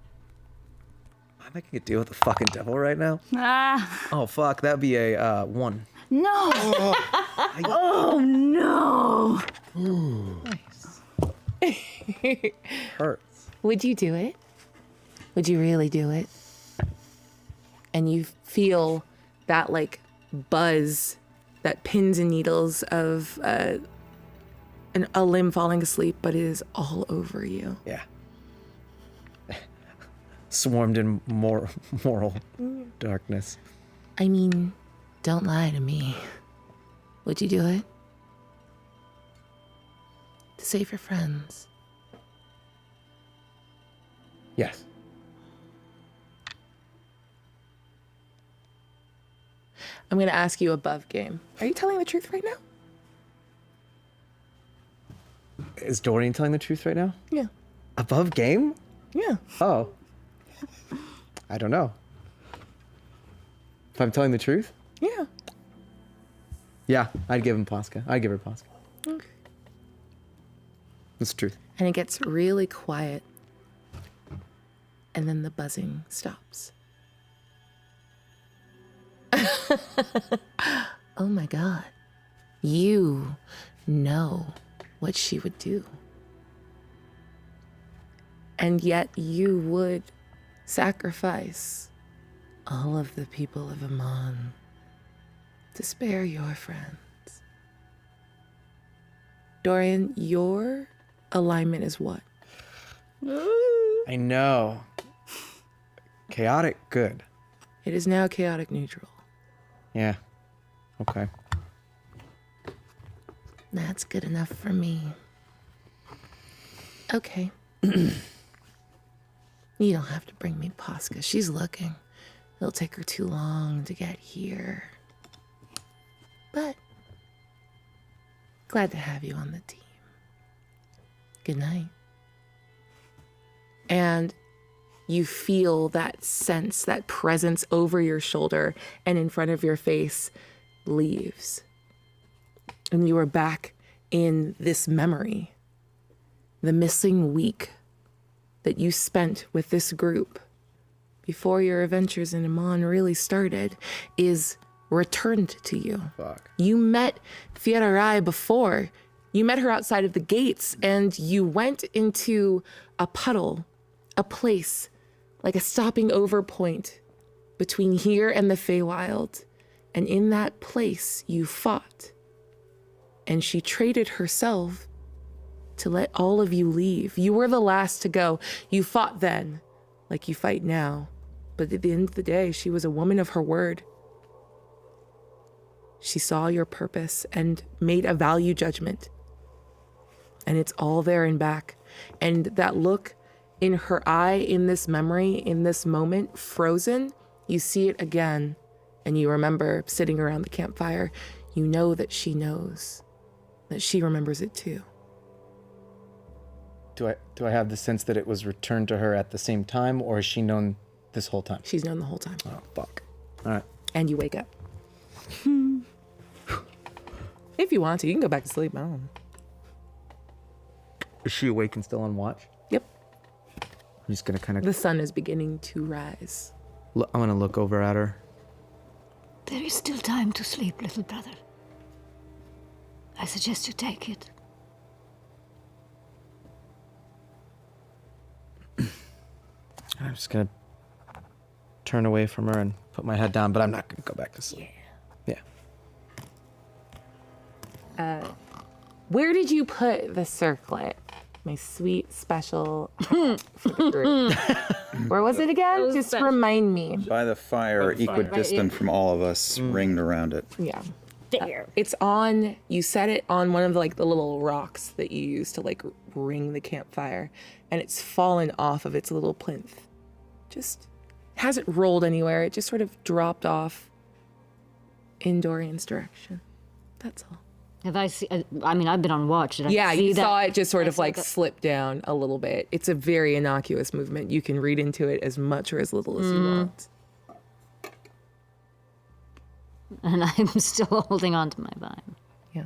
I'm making a deal with the fucking devil right now. Ah, Oh fuck, that'd be a 1. no. Oh, no. Hurts. Would you do it? Would you really do it? And you feel that like buzz, that pins and needles of a limb falling asleep, but it is all over you. Yeah. Swarmed in moral darkness. I mean, don't lie to me. Would you do it? To save your friends. Yes. I'm going to ask you above game. Are you telling the truth right now? Is Dorian telling the truth right now? Yeah. Above game? Yeah. Oh. I don't know. If I'm telling the truth? Yeah. Yeah, I'd give him Posca. I'd give her Posca. Okay. That's the truth. And it gets really quiet. And then the buzzing stops. Oh my God. You know what she would do. And yet you would sacrifice all of the people of Amon to spare your friends. Dorian, your alignment is what? I know. Chaotic good. It is now chaotic neutral. Yeah. Okay. That's good enough for me. Okay. You don't have to bring me Posca. She's looking. It'll take her too long to get here. But glad to have you on the team. Good night. And you feel that sense, that presence over your shoulder and in front of your face leaves. And you are back in this memory. The missing week that you spent with this group before your adventures in Amon really started is returned to you. Fuck. You met Fiera Rai before. You met her outside of the gates and you went into a puddle, a place, like a stopping over point between here and the Feywild. And in that place you fought. And she traded herself to let all of you leave. You were the last to go. You fought then, like you fight now. But at the end of the day, she was a woman of her word. She saw your purpose and made a value judgment. And it's all there and back. And that look in her eye, in this memory, in this moment, frozen, you see it again. And you remember sitting around the campfire. You know that she knows, that she remembers it too. Do I have the sense that it was returned to her at the same time, or has she known this whole time? She's known the whole time. Oh, fuck. All right. And you wake up. If you want to, you can go back to sleep. I don't know. Is she awake and still on watch? Yep. I'm just gonna kind The of. sun is beginning to rise. I'm gonna look over at her. There is still time to sleep, little brother. I suggest you take it. I'm just gonna turn away from her and put my head down, but I'm not gonna go back to sleep. Yeah. Where did you put the circlet? My sweet special for the group. Where was it again? Just remind me. By the fire, equidistant from all of us, ringed around it. Yeah. there. It's on, you set it on one of the little rocks that you use to ring the campfire, and it's fallen off of its little plinth. Just hasn't rolled anywhere. It just sort of dropped off in Dorian's direction. That's all. Have I seen? I mean, I've been on watch. Did I Yeah, see you that? saw it just sort of that. slip down a little bit. It's a very innocuous movement. You can read into it as much or as little as you want. And I'm still holding on to my vine. Yeah.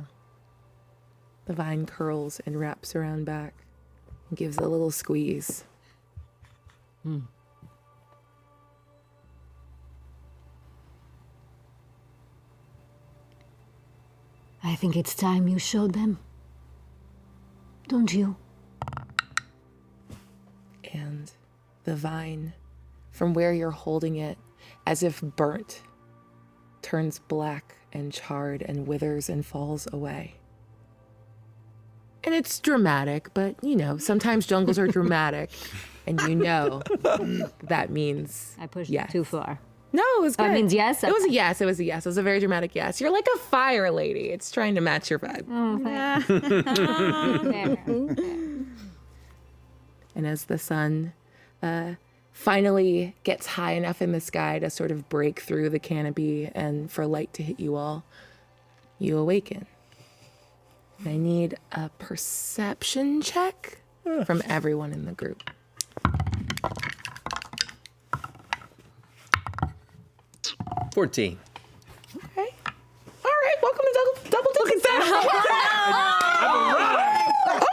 The vine curls and wraps around back and gives a little squeeze. I think it's time you showed them. Don't you? And the vine, from where you're holding it, as if burnt, turns black and charred and withers and falls away. And it's dramatic, but sometimes jungles are dramatic. And that means I pushed yes. it too far. No, it was good. That means yes? It was a yes. It was a yes. It was a very dramatic yes. You're like a fire lady. It's trying to match your vibe. And as the sun finally gets high enough in the sky to sort of break through the canopy and for light to hit you all, you awaken. And I need a perception check from everyone in the group. 14. Okay. All right. Welcome to double digits. I'm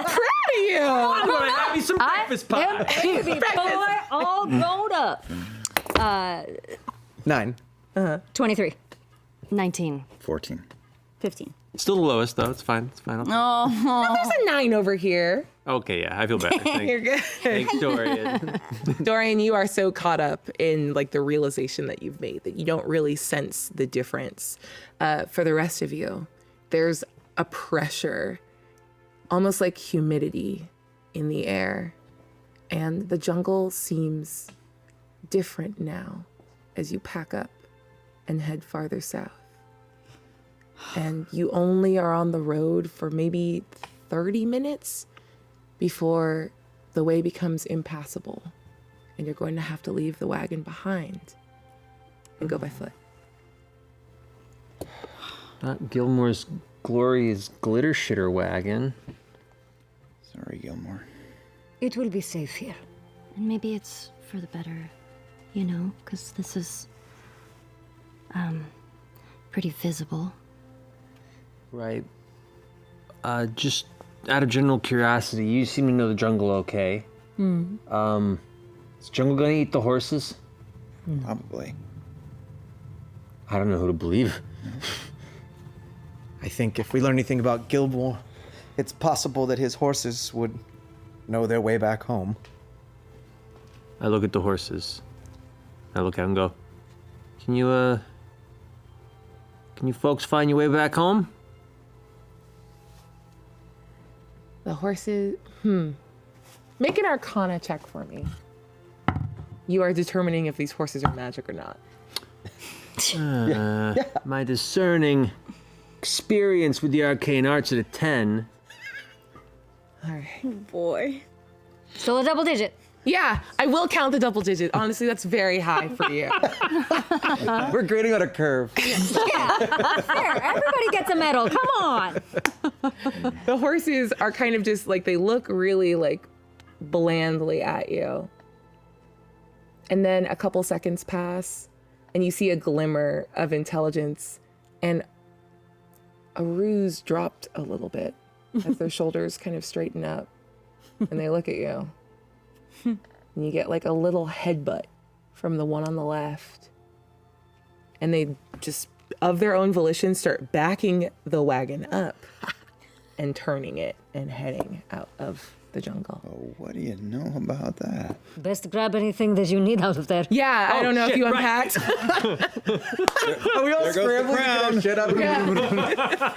proud of you. I'm gonna have me some breakfast pie. Baby boy, all grown up. 9. 23. 19. 14. 15. Still the lowest, though. It's fine. It's fine. Oh, there's a 9 over here. Okay, yeah. I feel better. You're good. Thanks, Dorian. Dorian, you are so caught up in the realization that you've made that you don't really sense the difference. For the rest of you, there's a pressure, almost like humidity in the air. And the jungle seems different now as you pack up and head farther south. And you only are on the road for maybe 30 minutes before the way becomes impassable. And you're going to have to leave the wagon behind and go by foot. Not Gilmore's glorious glitter shitter wagon. Sorry, Gilmore. It will be safe here. And maybe it's for the better, because this is, pretty visible. Right. Just out of general curiosity, you seem to know the jungle okay. Is the jungle gonna eat the horses? Probably. I don't know who to believe. I think if we learn anything about Gilmore, it's possible that his horses would know their way back home. I look at the horses. I look at them and go, Can you folks find your way back home? The horses, Make an Arcana check for me. You are determining if these horses are magic or not. My discerning experience with the arcane arts at a 10. All right. Boy. Still a double digit. Yeah, I will count the double digit. Honestly, that's very high for you. We're grading on a curve. Yeah, fair. Everybody gets a medal. Come on. The horses are kind of just they look really blandly at you. And then a couple seconds pass and you see a glimmer of intelligence and a ruse dropped a little bit as their shoulders kind of straighten up and they look at you. And you get a little headbutt from the one on the left. And they just, of their own volition, start backing the wagon up and turning it and heading out of the jungle. Oh, what do you know about that? Best grab anything that you need out of there. Yeah, I don't know if you unpacked. Are we all scrambling to get our shit out?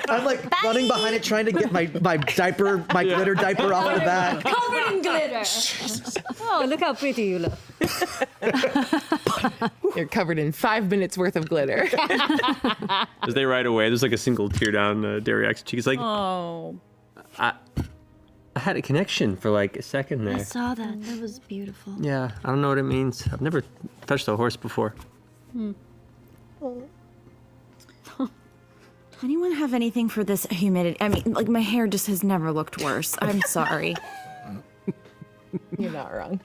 I'm running behind it trying to get my glitter diaper off the back. Covered in glitter. Oh, look how pretty you look. You're covered in 5 minutes worth of glitter. As they ride away, there's like a single tear down Dariak's cheek. He's like, Oh. I had a connection for like a second there. I saw that. That was beautiful. Yeah, I don't know what it means. I've never touched a horse before. Anyone have anything for this humidity? I mean, like, my hair just has never looked worse. I'm sorry. You're not wrong.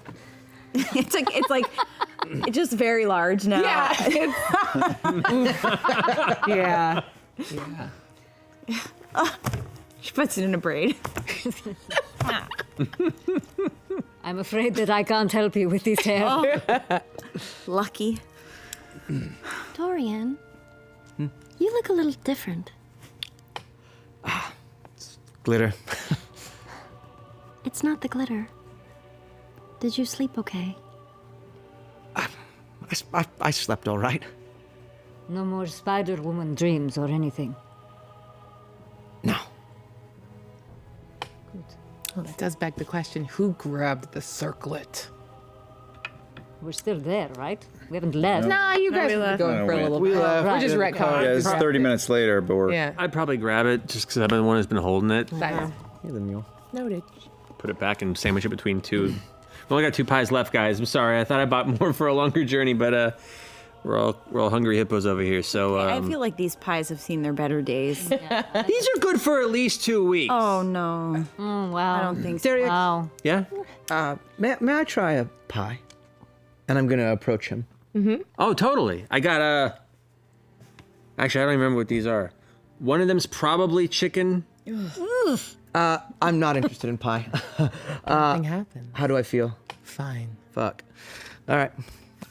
It's just very large now. Yeah. Yeah. She puts it in a braid. I'm afraid that I can't help you with these hair. Oh. Lucky. Dorian, you look a little different. Glitter. It's not the glitter. Did you sleep okay? I slept all right. No more Spider-Woman dreams or anything. No. Well, that does beg the question, who grabbed the circlet? We're still there, right? We haven't left. Nah, you guys were going for a little bit. left. We're just retconning. Yeah, it's 30 minutes later, but we're... Yeah. I'd probably grab it just because I've been the one who's been holding it. That's You're the mule. noted. Put it back and sandwich it between two. We've only got 2 pies left, guys. I'm sorry. I thought I bought more for a longer journey, but we're all hungry hippos over here. So I feel like these pies have seen their better days. these are good for at least 2 weeks. Oh, no. Oh, wow. I don't think so. Wow. Yeah. May I try a pie? And I'm gonna approach him. Oh, totally. I got Actually, I don't remember what these are. One of them's probably chicken. I'm not interested in pie. Nothing happened. How do I feel? Fine. Fuck. All right.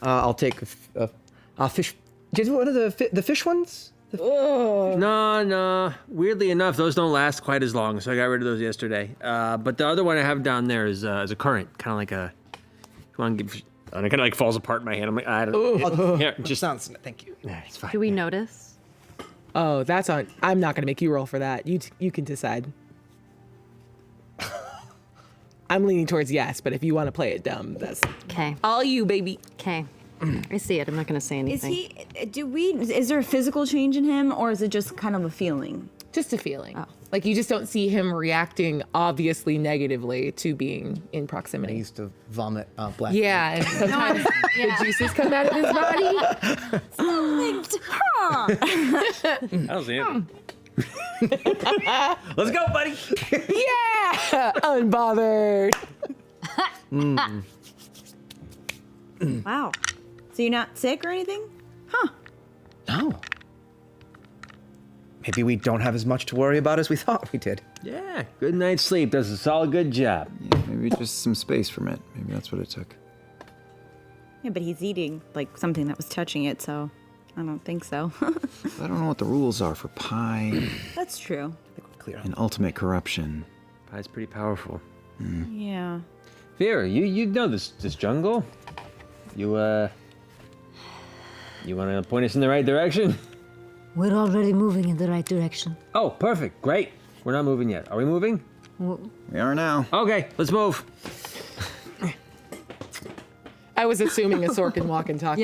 I'll take a fish. Did you one of the fish ones? No. Weirdly enough, those don't last quite as long, so I got rid of those yesterday. But the other one I have down there is a current, kind of like a. And it kind of like falls apart in my hand. I'm like, I don't know. Here, just Sounds. Thank you. it's fine. Do we notice? Oh, that's on. I'm not going to make you roll for that. You can decide. I'm leaning towards yes, but if you want to play it dumb, that's Okay. all you, baby. Okay. I see it. I'm not going to say Is anything. is there a physical change in him, or is it just kind of a feeling? Just a feeling. Like you just don't see him reacting obviously negatively to being in I proximity. used to vomit black. Yeah, and sometimes the juices come out of his body. I don't see it. Let's go, buddy. Yeah, unbothered. Wow. So you're not sick or anything? No. Maybe we don't have as much to worry about as we thought we did. Yeah, good night's sleep does a solid good job. Yeah, maybe just some space from it. Maybe that's what it took. Yeah, but he's eating like something that was touching it, so I don't think so. I don't know what the rules are for pie That's true. Clear. and ultimate corruption. Pie's pretty powerful. Yeah. Vera, you know this jungle. You want to point us in the right direction? We're already moving in the right direction. Oh, perfect. Great. We're not moving yet. Are we moving? We are now. Okay, let's move. I was assuming a Sorkin walk and talk.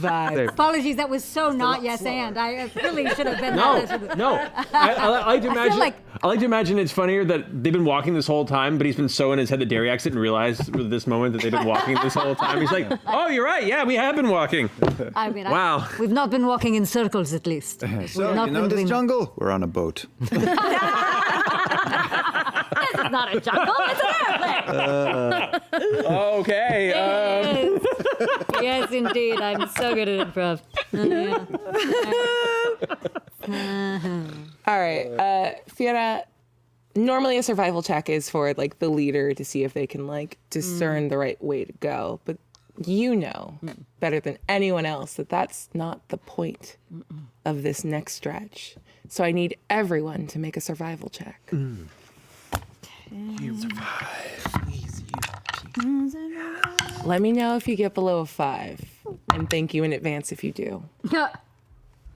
Vibe. Apologies, that was so not yes and. I really should have been. No. I like to imagine. like- I like to imagine it's funnier that they've been walking this whole time, but he's been so in his head that Dariax didn't realize at this moment that they've been walking this whole time. He's like, "Oh, you're right. Yeah, we have been walking." I mean, Wow. we've not been walking in circles, at least. So, We've you not know been this doing- jungle? We're on a boat. This is not a jungle. It's an airplane. Okay. Yes, indeed. I'm so good at improv. All right, Fiona. Normally, a survival check is for like the leader to see if they can like discern the right way to go, but you know better than anyone else that that's not the point of this next stretch. So I need everyone to make a survival check. Let me know if you get below a 5, and thank you in advance if you do.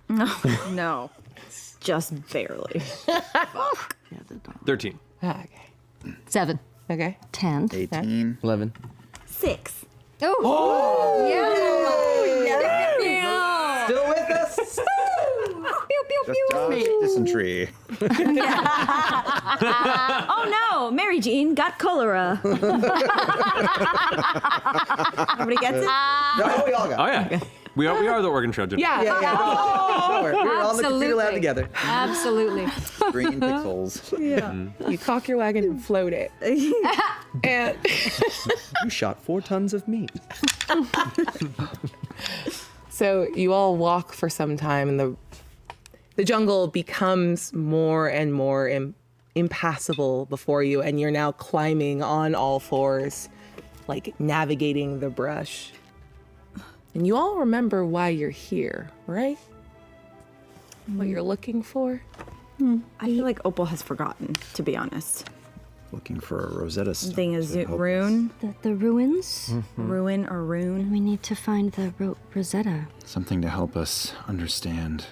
No. Just barely. 13. Okay. 7. Okay. 10. 18. 11. 6. Oh! Yeah! Still with us? Just dysentery. Oh no, Mary Jean got cholera. Everybody gets it? No, we all got Oh, yeah. We are the organ children. Yeah. it. Don't worry. We were all in the computer lab Absolutely. together. Absolutely. Green pixels. You cock your wagon and float it. And You shot 4 tons of meat. so you all walk for some time, and the jungle becomes more and more impassable before you, and you're now climbing on all fours, like navigating the brush. And you all remember why you're here, right? What you're looking for? I feel like Opal has forgotten, to be honest. Looking for a Rosetta Stone. Thing is to help us. rune, The ruins? ruin or rune. We need to find the Rosetta. Something to help us understand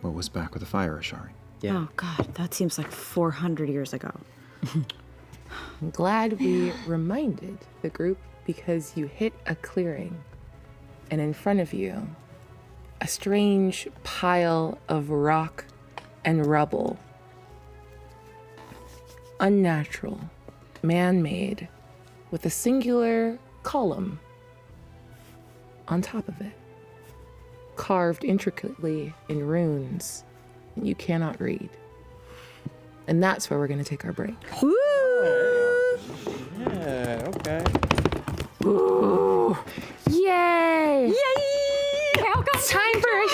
what was back with the fire, Ashari. Yeah. Oh God, that seems like 400 years ago. I'm glad we reminded the group, because you hit a clearing, and in front of you, a strange pile of rock and rubble. Unnatural, man-made, with a singular column on top of it, carved intricately in runes that you cannot read. And that's where we're going to take our break. Yeah, okay. Ooh. Yay! Yay! It's time for a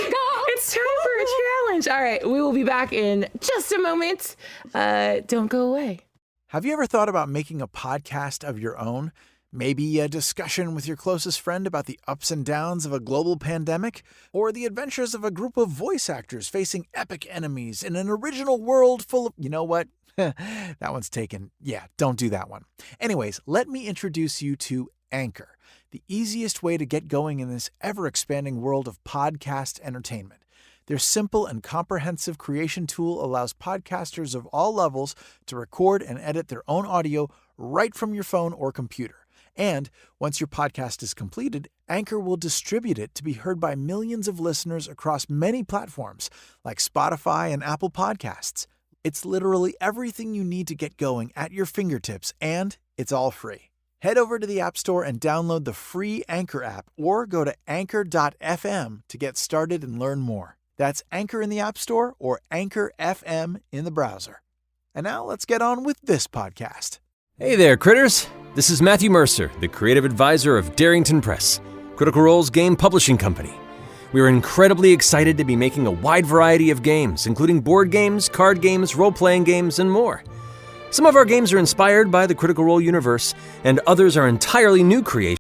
challenge. All right, we will be back in just a moment. Don't go away. Have you ever thought about making a podcast of your own? Maybe a discussion with your closest friend about the ups and downs of a global pandemic? Or the adventures of a group of voice actors facing epic enemies in an original world full of... You know what? That one's taken. Yeah, don't do that one. Anyways, let me introduce you to Anchor, the easiest way to get going in this ever-expanding world of podcast entertainment. Their simple and comprehensive creation tool allows podcasters of all levels to record and edit their own audio right from your phone or computer. And once your podcast is completed, Anchor will distribute it to be heard by millions of listeners across many platforms like Spotify and Apple Podcasts. It's literally everything you need to get going at your fingertips, and it's all free. Head over to the App Store and download the free Anchor app, or go to anchor.fm to get started and learn more. That's Anchor in the App Store or Anchor FM in the browser. And now let's get on with this podcast. Hey there, critters. This is Matthew Mercer, the creative advisor of Darrington Press, Critical Role's game publishing company. We are incredibly excited to be making a wide variety of games, including board games, card games, role-playing games, and more. Some of our games are inspired by the Critical Role universe, and others are entirely new creations